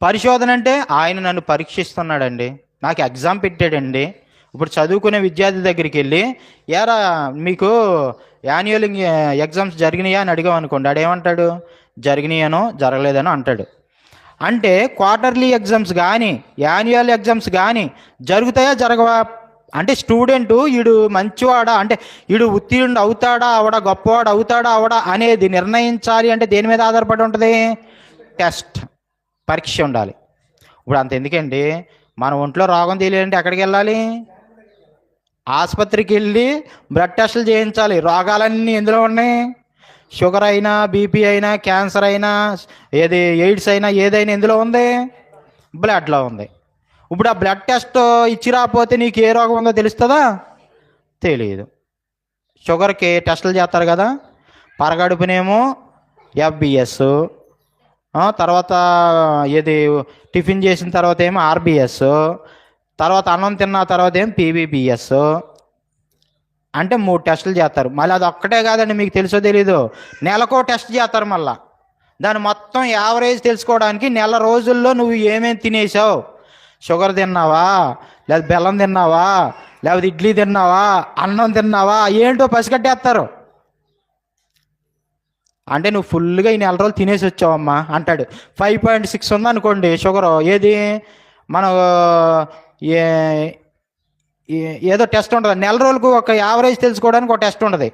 పరిశోధన అంటే ఆయన నన్ను పరీక్షిస్తున్నాడండి, నాకు ఎగ్జామ్ పెట్టాడండి. ఇప్పుడు చదువుకునే విద్యార్థి దగ్గరికి వెళ్ళి, యారా మీకు యాన్యువల్ ఎగ్జామ్స్ జరిగినాయా అని అడిగాం అనుకోండి, ఆడేమంటాడు? జరిగినాయనో జరగలేదనో అంటాడు. అంటే క్వార్టర్లీ ఎగ్జామ్స్ కానీ యాన్యువల్ ఎగ్జామ్స్ కానీ జరుగుతాయా జరగవా? అంటే స్టూడెంటు వీడు మంచివాడా, అంటే వీడు ఉత్తీర్ణుడు అవుతాడా అవడా, గొప్పవాడు అవుతాడా అవడా అనేది నిర్ణయించాలి అంటే దేని మీద ఆధారపడి ఉంటుంది? టెస్ట్, పరీక్ష ఉండాలి. ఇప్పుడు అంత ఎందుకండి, మన ఒంట్లో రోగం తెలియాలంటే ఎక్కడికి వెళ్ళాలి? ఆసుపత్రికి వెళ్ళి బ్లడ్ టెస్టులు చేయించాలి. రోగాలన్నీ ఎందులో ఉన్నాయి? షుగర్ అయినా, బీపీ అయినా, క్యాన్సర్ అయినా, ఏది ఎయిడ్స్ అయినా, ఏదైనా ఎందులో ఉంది? బ్లడ్లో ఉంది. ఇప్పుడు ఆ బ్లడ్ టెస్ట్ ఇచ్చి రాకపోతే నీకు ఏ రోగం ఉందో తెలుస్తుందా? తెలియదు. షుగర్కి టెస్టులు చేస్తారు కదా, పరగడుపునేమో ఎఫ్బిఎస్, తర్వాత ఏది టిఫిన్ చేసిన తర్వాత ఏమో ఆర్బిఎస్, తర్వాత అన్నం తిన్న తర్వాత ఏమో పీబీబీఎస్. అంటే 3 టెస్టులు చేస్తారు. మళ్ళీ అది ఒక్కటే కాదండి, మీకు తెలుసో తెలీదు, నెలకో టెస్ట్ చేస్తారు. మళ్ళీ దాని మొత్తం యావరేజ్ తెలుసుకోవడానికి నెల రోజుల్లో నువ్వు ఏమేమి తినేసావు, షుగర్ తిన్నావా, లేదా బెల్లం తిన్నావా, లేకపోతే ఇడ్లీ తిన్నావా, అన్నం తిన్నావా, ఏంటో పసిగట్టేస్తారు. అంటే నువ్వు ఫుల్గా ఈ నెల రోజులు తినేసి వచ్చావమ్మా అంటాడు. 5.6 ఉందనుకోండి షుగరు, ఏది మన ఏదో టెస్ట్ ఉంటుంది, నెల రోజులకు ఒక యావరేజ్ తెలుసుకోవడానికి ఒక టెస్ట్ ఉంటుంది.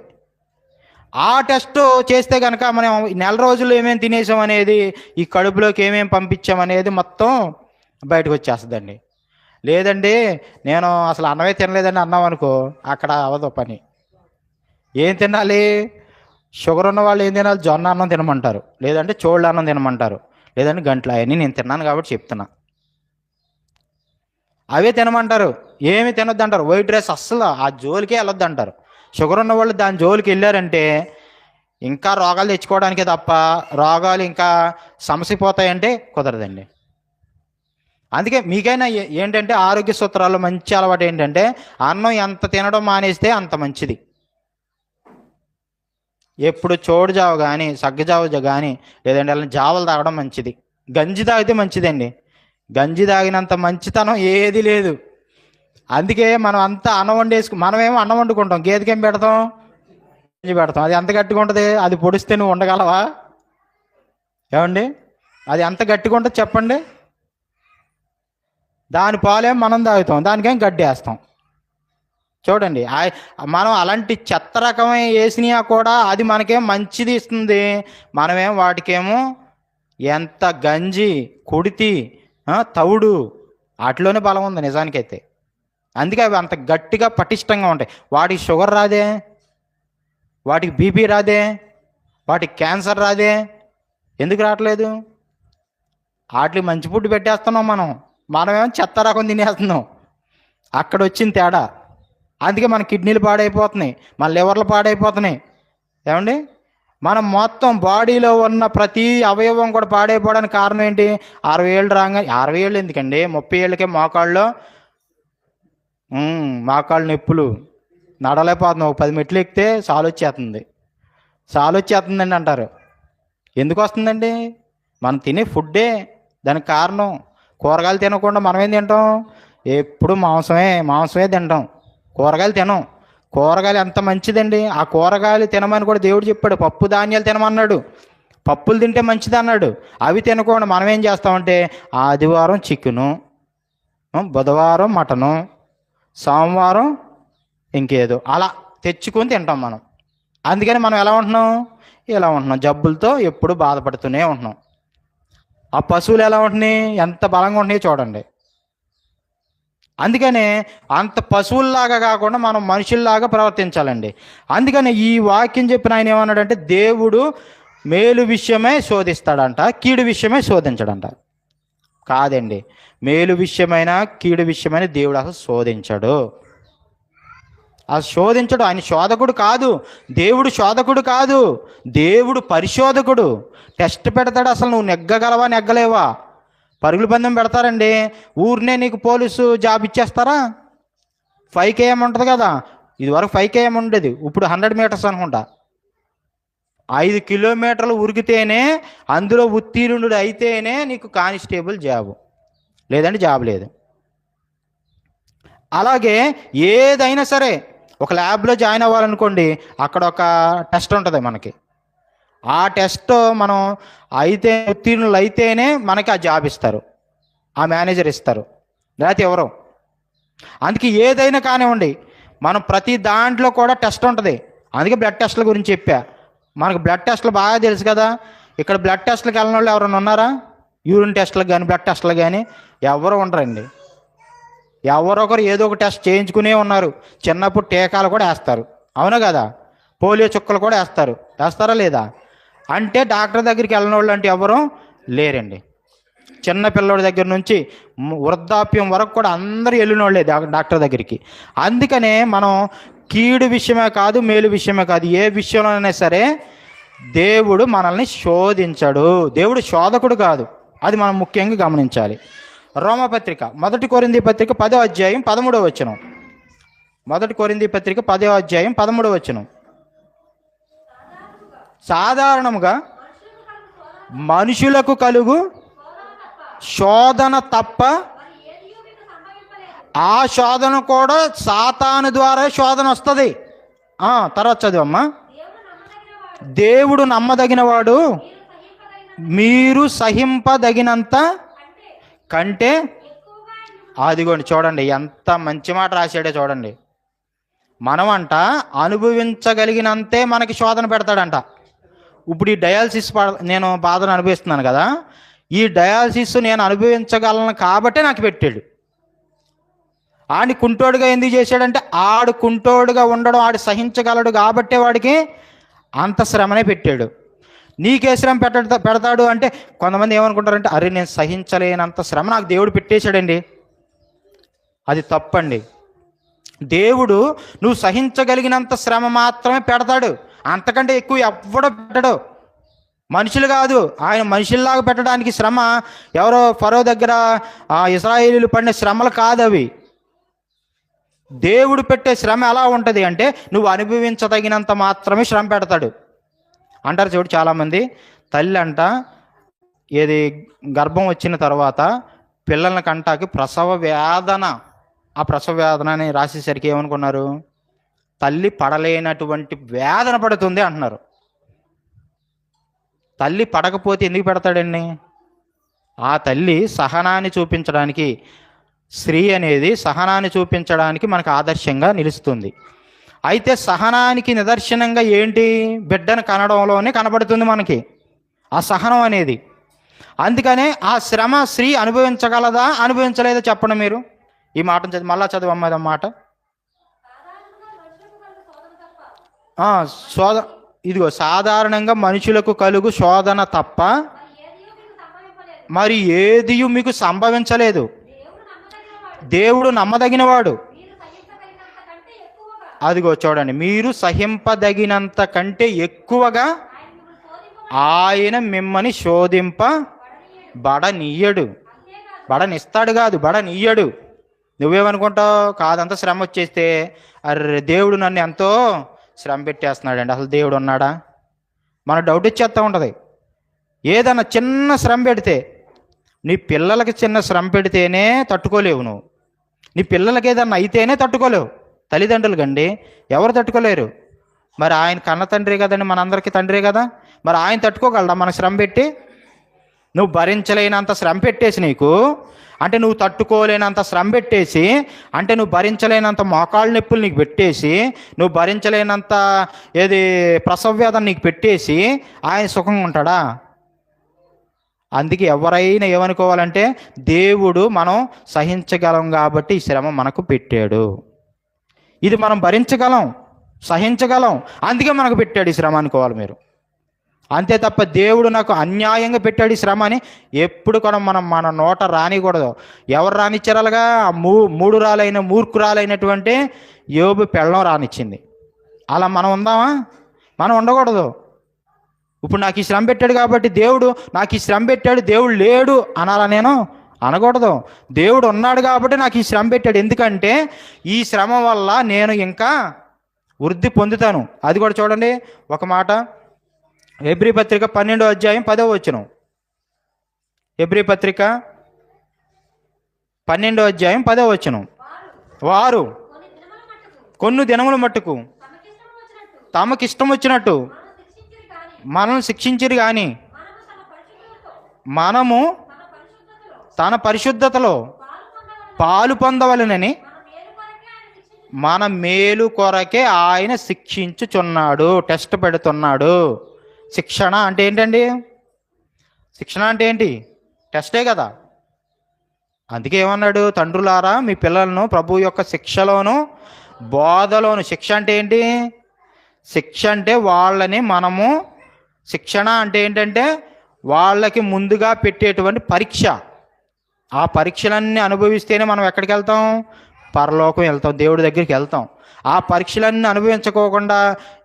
ఆ టెస్ట్ చేస్తే కనుక మనం నెల రోజులు ఏమేమి తినేసాం అనేది, ఈ కడుపులోకి ఏమేమి పంపించాం అనేది మొత్తం బయటకు వచ్చేస్తుందండి. లేదండి నేను అసలు అన్నమే తినలేదని అన్నాం అనుకో, అక్కడ అవ్వదు పని. ఏం తినాలి? షుగర్ ఉన్న వాళ్ళు ఏం తినాలి? జొన్న అన్నం తినమంటారు, లేదంటే చోళ్ళ అన్నం తినమంటారు, లేదంటే గంటలు. అవన్నీ నేను తిన్నాను కాబట్టి చెప్తున్నా. అవే తినమంటారు, ఏమి తినొద్దు అంటారు. వైట్ రైస్ అస్సలు ఆ జోలికే వెళ్ళొద్దు అంటారు. షుగర్ ఉన్న వాళ్ళు దాని జోలికి వెళ్ళారంటే ఇంకా రోగాలు తెచ్చుకోవడానికే తప్ప రోగాలు ఇంకా సమసిపోతాయంటే కుదరదండి. అందుకే మీకైనా ఏంటంటే ఆరోగ్య సూత్రాల్లో మంచి అలవాటు ఏంటంటే, అన్నం ఎంత తినడం మానేస్తే అంత మంచిది. ఎప్పుడు చోడు జావ కానీ సగ్గజావ కానీ లేదంటే అలా జావలు తాగడం మంచిది. గంజి తాగితే మంచిదండి. గంజి తాగినంత మంచితనం ఏది లేదు. అందుకే మనం అంతా అన్నం మనమేమో అన్నం వండుకుంటాం, గేదెకేం పెడతాం? గంజి పెడతాం. అది ఎంత గట్టిగా ఉంటుంది? అది పొడిస్తే నువ్వు ఉండగలవా? ఏమండి, అది ఎంత గట్టిగా ఉంటుంది చెప్పండి? దాని పాలేం మనం తాగుతాం, దానికేం గడ్డి వేస్తాం. చూడండి మనం అలాంటి చెత్త రకమే వేసినా కూడా అది మనకేం మంచిది ఇస్తుంది. మనమేం వాటికేమో ఎంత గంజి కుడితి తవుడు వాటిలోనే బలం ఉంది నిజానికైతే. అందుకే అవి అంత గట్టిగా పటిష్టంగా ఉంటాయి. వాటికి షుగర్ రాదే, వాటికి బీపీ రాదే, వాటికి క్యాన్సర్ రాదే. ఎందుకు రావట్లేదు? వాటికి మంచి ఫుడ్ పెట్టేస్తున్నాం మనమేమో చెత్త రకం తినేస్తున్నాం. అక్కడ వచ్చిన తేడా. అందుకే మన కిడ్నీలు పాడైపోతున్నాయి, మన లివర్లు పాడైపోతున్నాయి. ఏమండి, మనం మొత్తం బాడీలో ఉన్న ప్రతి అవయవం కూడా పాడైపోవడానికి కారణం ఏంటి? 60 ఏళ్ళు రాగా, 60 ఏళ్ళు ఎందుకండి, 30 ఏళ్ళకే మోకాళ్ళు నొప్పులు, నడలేకపోతున్నాం. 10 మెట్లు ఎక్కితే సాలు వచ్చేస్తుందండి అంటారు. ఎందుకు వస్తుందండి? మనం తినే ఫుడ్డే దానికి కారణం. కూరగాయలు తినకుండా మనం ఏం తింటాం? ఎప్పుడు మాంసమే తింటాం, కూరగాయలు తినం. కూరగాయలు ఎంత మంచిదండి. ఆ కూరగాయలు తినమని కూడా దేవుడు చెప్పాడు. పప్పు ధాన్యాలు తినమన్నాడు, పప్పులు తింటే మంచిది అన్నాడు. అవి తినకుండా మనం ఏం చేస్తామంటే ఆదివారం చికెను, బుధవారం మటను, సోమవారం ఇంకేదో అలా తెచ్చుకొని తింటాం మనం. అందుకని మనం ఎలా ఉంటున్నాం? జబ్బులతో ఎప్పుడు బాధపడుతూనే ఉంటున్నాం. ఆ పశువులు ఎలా ఉంటున్నాయి? ఎంత బలంగా ఉంటున్నాయో చూడండి. అందుకనే అంత పశువుల్లాగా కాకుండా మనం మనుషుల్లాగా ప్రవర్తించాలండి. అందుకని ఈ వాక్యం చెప్పిన ఆయన ఏమన్నాడంటే, దేవుడు మేలు విషయమే శోధిస్తాడంట, కీడు విషయమే శోధించడంట. కాదండి, మేలు విషయమైన కీడు విషయమైన దేవుడు అసలు శోధించడు. ఆయన శోధకుడు కాదు. దేవుడు శోధకుడు కాదు, దేవుడు పరిశోధకుడు. టెస్ట్ పెడతాడు. అసలు నువ్వు నెగ్గగలవా నెగ్గలేవా? పరుగుల పందెం పెడతారండి. ఊరినే నీకు పోలీసు జాబ్ ఇచ్చేస్తారా? 5 km ఉంటుంది కదా, ఇదివరకు 5 km ఉండేది, ఇప్పుడు 100 మీటర్స్ అనుకుంటా. 5 కిలోమీటర్లు ఉరికితేనే, అందులో ఉత్తీర్ణుడు అయితేనే నీకు కానిస్టేబుల్ జాబు, లేదంటే జాబ్ లేదు. అలాగే ఏదైనా సరే, ఒక ల్యాబ్లో జాయిన్ అవ్వాలనుకోండి, అక్కడ ఒక టెస్ట్ ఉంటుంది మనకి. ఆ టెస్ట్ మనం ఉత్తీర్ణులు అయితేనే మనకి ఆ జాబ్ ఇస్తారు, ఆ మేనేజర్ ఇస్తారు, లేకపోతే ఎవరు. అందుకే ఏదైనా కానివ్వండి, మనం ప్రతి దాంట్లో కూడా టెస్ట్ ఉంటుంది. అందుకే బ్లడ్ టెస్ట్ల గురించి చెప్పా. మనకు బ్లడ్ టెస్ట్లు బాగా తెలుసు కదా. ఇక్కడ బ్లడ్ టెస్ట్లకు వెళ్ళిన వాళ్ళు ఎవరైనా ఉన్నారా? యూరిన్ టెస్ట్లకు కానీ బ్లడ్ టెస్ట్లకు కానీ ఎవరు ఉండరండి. ఎవరొకరు ఏదో ఒక టెస్ట్ చేయించుకునే ఉన్నారు. చిన్నప్పుడు టీకాలు కూడా వేస్తారు, అవునా కదా? పోలియో చుక్కలు కూడా వేస్తారా లేదా? అంటే డాక్టర్ దగ్గరికి వెళ్ళిన వాళ్ళు అంటే ఎవరు లేరండి. చిన్న పిల్లడి దగ్గర నుంచి వృద్ధాప్యం వరకు కూడా అందరూ వెళ్ళిన వాళ్ళే డాక్టర్ దగ్గరికి. అందుకనే మనం కీడు విషయమే కాదు, మేలు విషయమే కాదు, ఏ విషయంలోనైనా సరే దేవుడు మనల్ని శోధించడు. దేవుడు శోధకుడు కాదు. అది మనం ముఖ్యంగా గమనించాలి. రోమపత్రిక 1 కొరింథీ పత్రిక 10వ అధ్యాయం 13వ వచనం. 1 కొరింథీ పత్రిక 10వ అధ్యాయం 13వ వచనం. సాధారణముగా మనుషులకు కలుగు శోధన తప్ప ఆ శోధన కూడా సాతాను ద్వారా శోధన వస్తుంది. తర్వాత చదివమ్మా. దేవుడు నమ్మదగినవాడు, మీరు సహింపదగినంత కంటే. అదిగోండి చూడండి, ఎంత మంచి మాట రాశాడో చూడండి. మనమంట అనుభవించగలిగినంతే మనకి శోధన పెడతాడంట. ఇప్పుడు ఈ డయాలసిస్ నేను బాధను అనుభవిస్తున్నాను కదా, ఈ డయాలసిస్ నేను అనుభవించగలను కాబట్టే నాకు పెట్టాడు. ఆడిని కుంటోడుగా ఎందుకు చేశాడంటే, ఆడు కుంటోడుగా ఉండడం, ఆడు సహించగలడు కాబట్టే వాడికి అంత శ్రమనే పెట్టాడు. నీకే శ్రమ పెడతాడు అంటే కొంతమంది ఏమనుకుంటారంటే, అరే నేను సహించలేనంత శ్రమ నాకు దేవుడు పెట్టేశాడండి. అది తప్పండి. దేవుడు నువ్వు సహించగలిగినంత శ్రమ మాత్రమే పెడతాడు, అంతకంటే ఎక్కువ ఎవ్వడో పెట్టడు. మనుషులు కాదు, ఆయన మనుషుల్లాగా పెట్టడానికి శ్రమ ఎవరో ఫరో దగ్గర ఇశ్రాయేలీయులు పడిన శ్రమలు కాదు అవి. దేవుడు పెట్టే శ్రమ ఎలా ఉంటుంది అంటే, నువ్వు అనుభవించదగినంత మాత్రమే శ్రమ పెడతాడు అంటారు. చూడు, చాలామంది తల్లి అంట ఏది గర్భం వచ్చిన తర్వాత పిల్లల కంటాకి ప్రసవ వేదన, ఆ ప్రసవ వేదన అని రాసేసరికి ఏమనుకున్నారు? తల్లి పడలేనటువంటి వేదన పడుతుంది అంటున్నారు. తల్లి పడకపోతే ఎందుకు పెడతాడండి? ఆ తల్లి సహనాన్ని చూపించడానికి, స్త్రీ అనేది సహనాన్ని చూపించడానికి మనకు ఆదర్శంగా నిలుస్తుంది. అయితే సహనానికి నిదర్శనంగా ఏంటి? బిడ్డను కనడంలోనే కనబడుతుంది మనకి ఆ సహనం అనేది. అందుకనే ఆ శ్రమ స్త్రీ అనుభవించగలదా అనుభవించలేదా చెప్పండి మీరు. ఈ మాటను చదివి మళ్ళా చదువు మాట. శోధ ఇదిగో సాధారణంగా మనుషులకు కలుగు శోధన తప్ప మరి ఏది మీకు సంభవించలేదు. దేవుడు నమ్మదగినవాడు. అదిగో చూడండి, మీరు సహింపదగినంత కంటే ఎక్కువగా ఆయన మిమ్మల్ని బడనియ్యడు. బడనిస్తాడు కాదు, బడనియ్యడు. నువ్వేమనుకుంటావు? కాదంతా శ్రమ వచ్చేస్తే అర్రే దేవుడు నన్ను ఎంతో శ్రమ పెట్టేస్తున్నాడండి, అసలు దేవుడు ఉన్నాడా? మన డౌట్ వచ్చేస్తూ ఉంటుంది. ఏదన్నా చిన్న శ్రమ పెడితే, నీ పిల్లలకి చిన్న శ్రమ పెడితేనే తట్టుకోలేవు నువ్వు. నీ పిల్లలకి ఏదన్నా అయితేనే తట్టుకోలేవు. తల్లిదండ్రులు కండి ఎవరు తట్టుకోలేరు. మరి ఆయన కన్న తండ్రి కదండి, మనందరికీ తండ్రే కదా. మరి ఆయన తట్టుకోగలడా మన శ్రమ పెట్టి? నువ్వు భరించలేనంత శ్రమ పెట్టేసి నీకు అంటే నువ్వు తట్టుకోలేనంత శ్రమ పెట్టేసి అంటే నువ్వు భరించలేనంత మోకాళ్ళ నొప్పులు నీకు పెట్టేసి నువ్వు భరించలేనంత ఏది ప్రసవ వేదన నీకు పెట్టేసి ఆయన సుఖంగా ఉంటాడా? అందుకే ఎవరైనా ఏమనుకోవాలంటే దేవుడు మనం సహించగలం కాబట్టి ఈ శ్రమ మనకు పెట్టాడు. ఇది మనం భరించగలం, సహించగలం, అందుకే మనకు పెట్టాడు ఈ శ్రమ అనుకోవాలి మీరు. అంతే తప్ప దేవుడు నాకు అన్యాయంగా పెట్టాడు ఈ శ్రమ అని ఎప్పుడు కూడా మన నోట రానికూడదు. ఎవరు రానిచ్చారలుగా? మూర్ఖురాలైనటువంటి యోబు పెళ్ళం రానిచ్చింది. అలా మనం ఉందామా? మనం ఉండకూడదు. ఇప్పుడు నాకు ఈ శ్రమ పెట్టాడు కాబట్టి దేవుడు నాకు ఈ శ్రమ పెట్టాడు, దేవుడు లేడు అనాలా? నేను అనకూడదు. దేవుడు ఉన్నాడు కాబట్టి నాకు ఈ శ్రమ పెట్టాడు. ఎందుకంటే ఈ శ్రమ వల్ల నేను ఇంకా వృద్ధి పొందుతాను. అది కూడా చూడండి ఒక మాట, హెబ్రీ పత్రిక 12వ అధ్యాయం 10వ వచనం. హెబ్రీ పత్రిక 12వ అధ్యాయం 10వ వచనం. వారు కొన్ని దినముల మట్టుకు తమకిష్టం వచ్చినట్టు మనల్ని శిక్షించిరు కానీ మనము తన పరిశుద్ధతలో పాలు పొందవలెనని మన మేలు కొరకే ఆయన శిక్షించుచున్నాడు, టెస్ట్ పెడుతున్నాడు. శిక్షణ అంటే ఏంటండి? శిక్షణ అంటే ఏంటి? టెస్టే కదా. అందుకే ఏమన్నాడు? తండ్రులారా మీ పిల్లలను ప్రభు యొక్క శిక్షలోను బోధలోను. శిక్ష అంటే ఏంటి? శిక్ష అంటే వాళ్ళని మనము, శిక్షణ అంటే ఏంటంటే వాళ్ళకి ముందుగా పెట్టేటువంటి పరీక్ష. ఆ పరీక్షలన్నీ అనుభవిస్తేనే మనం ఎక్కడికి వెళ్తాం? పరలోకం వెళ్తాం, దేవుడి దగ్గరికి వెళ్తాం. ఆ పరీక్షలన్నీ అనుభవించుకోకుండా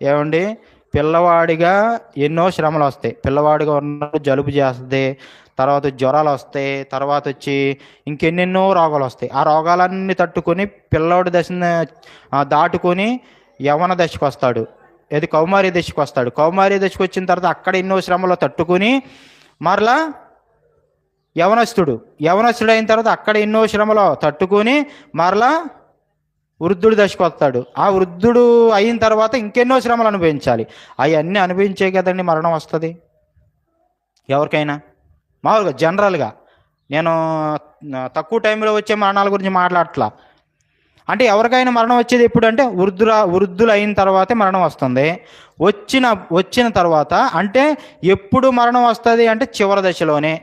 ఏమండి పిల్లవాడిగా ఎన్నో శ్రమలు వస్తాయి. పిల్లవాడిగా ఉన్నప్పుడు జలుబు చేస్తుంది, తర్వాత జ్వరాలు వస్తాయి, తర్వాత వచ్చి ఇంకెన్నెన్నో రోగాలు వస్తాయి. ఆ రోగాలన్నీ తట్టుకొని పిల్లవాడి దశని దాటుకొని యవన దశకు వస్తాడు, ఏది కౌమారి దశకు వస్తాడు. కౌమారి దశకు వచ్చిన తర్వాత అక్కడ ఎన్నో శ్రమలు తట్టుకొని మరలా యవనస్తుడు అయిన తర్వాత అక్కడ ఎన్నో శ్రమలు తట్టుకొని మరలా వృద్ధుడి దశకు వస్తాడు. ఆ వృద్ధుడు అయిన తర్వాత ఇంకెన్నో శ్రమలు అనుభవించాలి. అవన్నీ అనుభవించే కదండి మరణం వస్తుంది ఎవరికైనా. మామూలుగా జనరల్గా నేను తక్కువ టైంలో వచ్చే మరణాల గురించి మాట్లాడట్లా. అంటే ఎవరికైనా మరణం వచ్చేది ఎప్పుడు అంటే వృద్ధులు అయిన తర్వాతే మరణం వస్తుంది. వచ్చిన తర్వాత అంటే ఎప్పుడు మరణం వస్తుంది అంటే చివరి దశలోనే.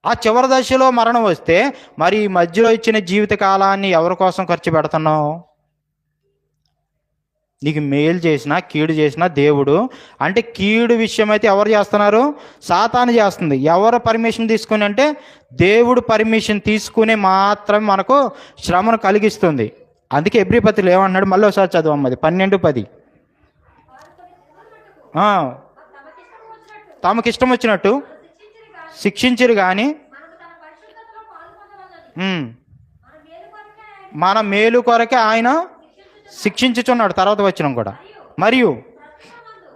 ఆ చివరి దశలో మరణం వస్తే మరి ఈ మధ్యలో ఇచ్చిన జీవిత కాలాన్ని ఎవరి కోసం ఖర్చు పెడుతున్నావు? నీకు మేలు చేసినా కీడు చేసినా దేవుడు, అంటే కీడు విషయం అయితే ఎవరు చేస్తున్నారు? సాతాను చేస్తుంది. ఎవరు పర్మిషన్ తీసుకుని అంటే దేవుడు పర్మిషన్ తీసుకునే మాత్రమే మనకు శ్రమను కలిగిస్తుంది. అందుకే హెబ్రీ పత్రికలో ఏమంటున్నాడు? మళ్ళీ ఒకసారి చదవమ్మది 12:10. తమకిష్టం వచ్చినట్టు శిక్షించరు కానీ మన మేలు కొరకే ఆయన శిక్షించుచున్నాడు. తర్వాత వచ్చిన కూడా మరియు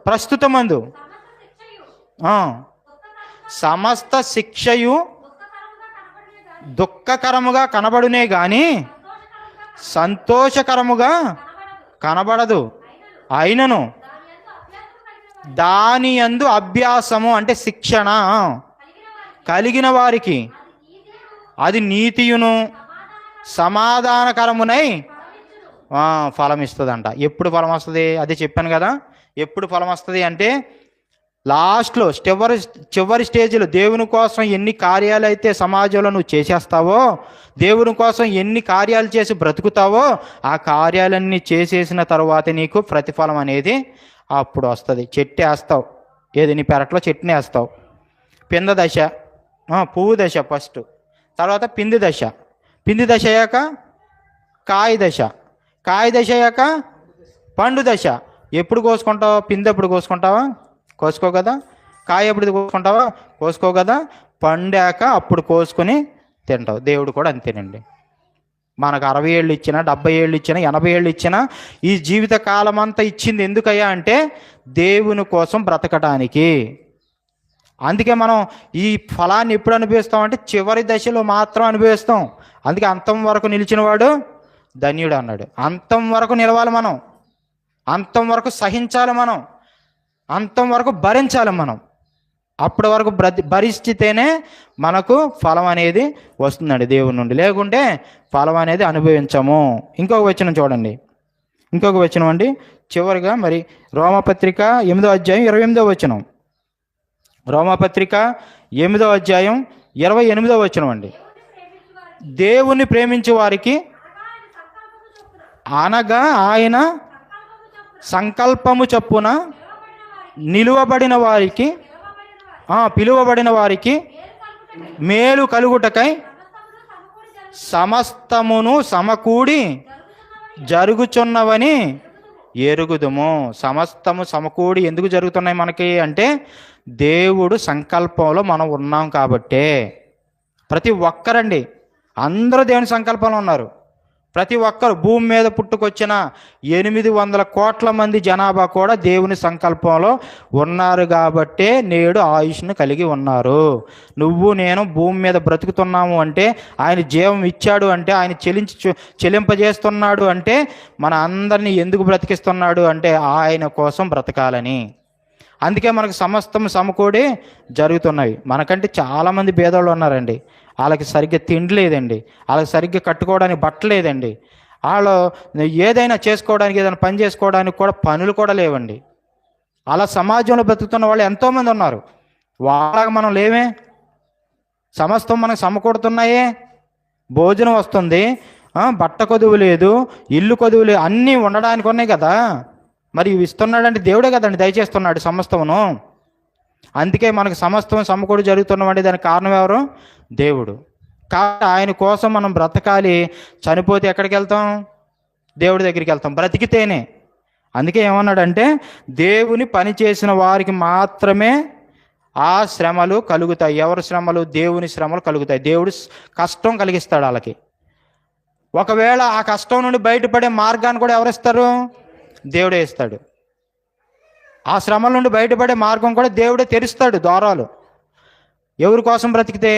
ప్రస్తుతమందు సమస్త శిక్షయు దుఃఖకరముగా కనబడునే గాని సంతోషకరముగా కనబడదు. అయినను దాని యందు అభ్యాసము అంటే శిక్షణ కలిగిన వారికి అది నీతియును సమాధానకరమునై ఫలం ఇస్తుందంట. ఎప్పుడు ఫలం వస్తుంది? అది చెప్పాను కదా. ఎప్పుడు ఫలం వస్తుంది అంటే లాస్ట్లో చివరి స్టేజ్లో దేవుని కోసం ఎన్ని కార్యాలు అయితే సమాజంలో నువ్వు చేసేస్తావో, దేవుని కోసం ఎన్ని కార్యాలు చేసి బ్రతుకుతావో, ఆ కార్యాలన్నీ చేసేసిన తర్వాత నీకు ప్రతిఫలం అనేది అప్పుడు వస్తుంది. చెట్టు వేస్తావు, ఏది నీ పెరట్లో చెట్టుని వేస్తావు. పింద దశ, పువ్వు దశ ఫస్ట్, తర్వాత పిండి దశ, పిండి దశ అయ్యాక కాయ దశ, కాయ దశ అయ్యాక పండు దశ. ఎప్పుడు కోసుకుంటావు? పిండి ఎప్పుడు కోసుకుంటావా? కోసుకో కదా. కాయ ఎప్పుడు కోసుకుంటావా? కోసుకో కదా. పండాక అప్పుడు కోసుకొని తింటావు. దేవుడు కూడా అంతేనండి. మనకు 60 ఏళ్ళు ఇచ్చినా, 70 ఏళ్ళు ఇచ్చినా, 80 ఏళ్ళు ఇచ్చినా, ఈ జీవిత కాలం అంతా ఇచ్చింది ఎందుకయ్యా అంటే దేవుని కోసం బ్రతకడానికి. అందుకే మనం ఈ ఫలాన్ని ఎప్పుడు అనుభవిస్తాం అంటే చివరి దశలో మాత్రం అనుభవిస్తాం. అందుకే అంతం వరకు నిలిచిన వాడు ధన్యుడు అన్నాడు. అంతం వరకు నిలవాలి మనం, అంతం వరకు సహించాలి మనం, అంతం వరకు భరించాలి మనం. అప్పటి వరకు భరిస్తేనే మనకు ఫలం అనేది వస్తుందండి దేవుని నుండి, లేకుంటే ఫలం అనేది అనుభవించము. ఇంకొక వచనం చూడండి, ఇంకొక వచనం అండి చివరిగా. మరి రోమపత్రిక 8వ అధ్యాయం 28వ వచనం, రోమపత్రిక 8వ అధ్యాయం 28వ వచనం అండి. దేవుణ్ణి ప్రేమించే వారికి అనగా ఆయన సంకల్పము చొప్పున నిలువబడిన వారికి, పిలువబడిన వారికి మేలు కలుగుటకై సమస్తమును సమకూడి జరుగుచున్నవని ఎరుగుదుము. సమస్తము సమకూడి ఎందుకు జరుగుతున్నాయి మనకి అంటే దేవుడు సంకల్పంలో మనం ఉన్నాం కాబట్టే. ప్రతి ఒక్కరండి, అందరూ దేవుని సంకల్పంలో ఉన్నారు. ప్రతి ఒక్కరు భూమి మీద పుట్టుకొచ్చిన 800 కోట్ల మంది జనాభా కూడా దేవుని సంకల్పంలో ఉన్నారు కాబట్టే నేడు ఆయుష్ను కలిగి ఉన్నారు. నువ్వు నేను భూమి మీద బ్రతుకుతున్నాము అంటే, ఆయన జీవం ఇచ్చాడు అంటే, ఆయన చెలింపజేస్తున్నాడు అంటే, మన అందరినీ ఎందుకు బ్రతికిస్తున్నాడు అంటే ఆయన కోసం బ్రతకాలని. అందుకే మనకు సమస్తం సమకూడి జరుగుతున్నాయి. మనకంటే చాలామంది పేదవాళ్ళు ఉన్నారండి, వాళ్ళకి సరిగ్గా తిండి లేదండి, వాళ్ళకి సరిగ్గా కట్టుకోవడానికి బట్టలు లేదండి, వాళ్ళు ఏదైనా చేసుకోవడానికి, ఏదైనా పని చేసుకోవడానికి కూడా పనులు కూడా లేవండి. అలా సమాజంలో బ్రతుకుతున్న వాళ్ళు ఎంతోమంది ఉన్నారు. వాళ్ళకి మనం లేవే. సమస్తం మనకు సమకూడుతున్నాయే, భోజనం వస్తుంది, బట్ట కొదువు లేదు, ఇల్లు కొదువు లేదు, అన్నీ ఉండడానికి ఉన్నాయి కదా. మరి ఇవి ఇస్తున్నాడంటే దేవుడే కదండి దయచేస్తున్నాడు సమస్తమును. అందుకే మనకు సమస్తం సమకూడి జరుగుతున్నామంటే దానికి కారణం ఎవరు? దేవుడు. కాబట్టి ఆయన కోసం మనం బ్రతకాలి. చనిపోతే ఎక్కడికి వెళ్తాం? దేవుడి దగ్గరికి వెళ్తాం, బ్రతికితేనే. అందుకే ఏమన్నాడంటే దేవుని పని చేసిన వారికి మాత్రమే ఆ శ్రమలు కలుగుతాయి. ఎవరి శ్రమలు? దేవుని శ్రమలు కలుగుతాయి. దేవుడు కష్టం కలిగిస్తాడు వాళ్ళకి. ఒకవేళ ఆ కష్టం నుండి బయటపడే మార్గాన్ని కూడా ఎవరిస్తారు? దేవుడే ఇస్తాడు. ఆ శ్రమల నుండి బయటపడే మార్గం కూడా దేవుడే తెరుస్తాడు ద్వారాలు. ఎవరి కోసం బ్రతికితే?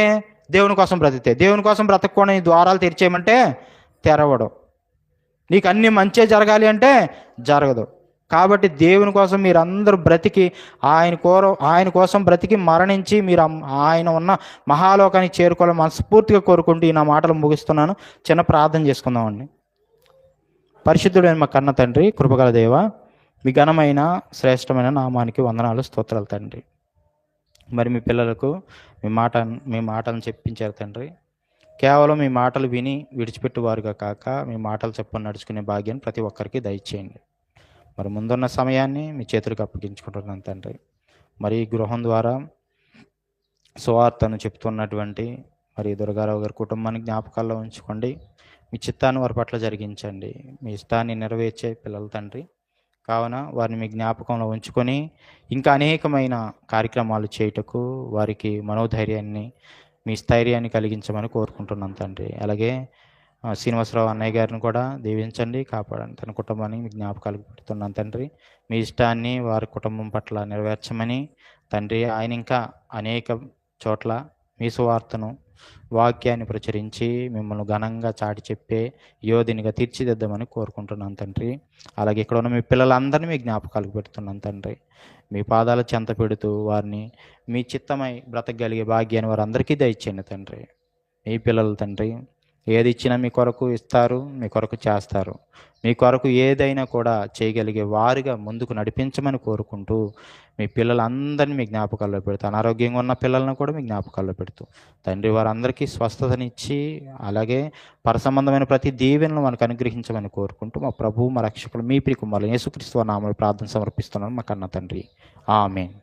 దేవుని కోసం బ్రతికితే. దేవుని కోసం బ్రతకకుండా నీ ద్వారాలు తెరిచేయమంటే తెరవడు. నీకు అన్ని మంచే జరగాలి అంటే జరగదు. కాబట్టి దేవుని కోసం మీరందరూ బ్రతికి ఆయన కోసం బ్రతికి మరణించి మీరు ఆయన ఉన్న మహాలోకానికి చేరుకోవాలని మనస్ఫూర్తిగా కోరుకుంటూ ఈ నా మాటలు ముగిస్తున్నాను. చిన్న ప్రార్థన చేసుకుందామండి. పరిశుద్ధుడైన మా కన్న తండ్రి, కృపగల దేవ, మీ ఘనమైన శ్రేష్టమైన నామానికి వందనాలు, స్తోత్రాలు తండ్రి. మరి మీ పిల్లలకు మీ మాటలను చెప్పించారు తండ్రి. కేవలం మీ మాటలు విని విడిచిపెట్టువారుగా కాక మీ మాటలు చెప్పుకొని నడుచుకునే భాగ్యాన్ని ప్రతి ఒక్కరికి దయచేయండి. మరి ముందున్న సమయాన్ని మీ చేతులకు అప్పగించుకుంటున్నాను తండ్రి. మరి ఈ గృహం ద్వారా సువార్తను చెప్తున్నటువంటి మరి దుర్గారావు గారి కుటుంబాన్ని జ్ఞాపకాల్లో ఉంచుకోండి. మీ చిత్తాన్ని వారి పట్ల జరిగించండి. మీ ఇష్టాన్ని నెరవేర్చే పిల్లలు తండ్రి. కావున వారిని మీ జ్ఞాపకంలో ఉంచుకొని ఇంకా అనేకమైన కార్యక్రమాలు చేయుటకు వారికి మనోధైర్యాన్ని, మీ స్థైర్యాన్ని కలిగించమని కోరుకుంటున్నాను తండ్రి. అలాగే శ్రీనివాసరావు అన్నయ్య గారిని కూడా దీవించండి, కాపాడండి. తన కుటుంబాన్ని మీ జ్ఞాపకాలకు పెడుతున్నాను తండ్రి. మీ ఇష్టాన్ని వారి కుటుంబం పట్ల నెరవేర్చమని తండ్రి. ఆయన ఇంకా అనేక చోట్ల మీ సువార్తను, వాక్యాన్ని ప్రచురించి మిమ్మల్ని ఘనంగా చాటి చెప్పే యోధినిగా తీర్చిదిద్దామని కోరుకుంటున్నాను తండ్రి. అలాగే ఇక్కడ ఉన్న మీ పిల్లలందరినీ మీ జ్ఞాపకాలకు పెడుతున్నాను తండ్రి. మీ పాదాల చెంత పెడుతూ వారిని మీ చిత్తమై బ్రతకగలిగే భాగ్యాన్ని వారందరికీ దయచేయండి తండ్రి. మీ పిల్లలు తండ్రి ఏది ఇచ్చినా మీ కొరకు ఇస్తారు, మీ కొరకు చేస్తారు. మీ కొరకు ఏదైనా కూడా చేయగలిగే వారిగా ముందుకు నడిపించమని కోరుకుంటూ మీ పిల్లలందరినీ మీ జ్ఞాపకాల్లో పెడుతూ, అనారోగ్యంగా ఉన్న పిల్లలను కూడా మీ జ్ఞాపకాల్లో పెడుతూ తండ్రి వారందరికీ స్వస్థతనిచ్చి అలాగే పరసంబంధమైన ప్రతి దీవెనలు మనకు అనుగ్రహించమని కోరుకుంటూ మా ప్రభువు మా రక్షకులు మీ ప్రియ కుమారులు యేసుక్రీస్తు నామములో ప్రార్థన సమర్పిస్తున్నాను మా కన్న తండ్రి. ఆమేన్.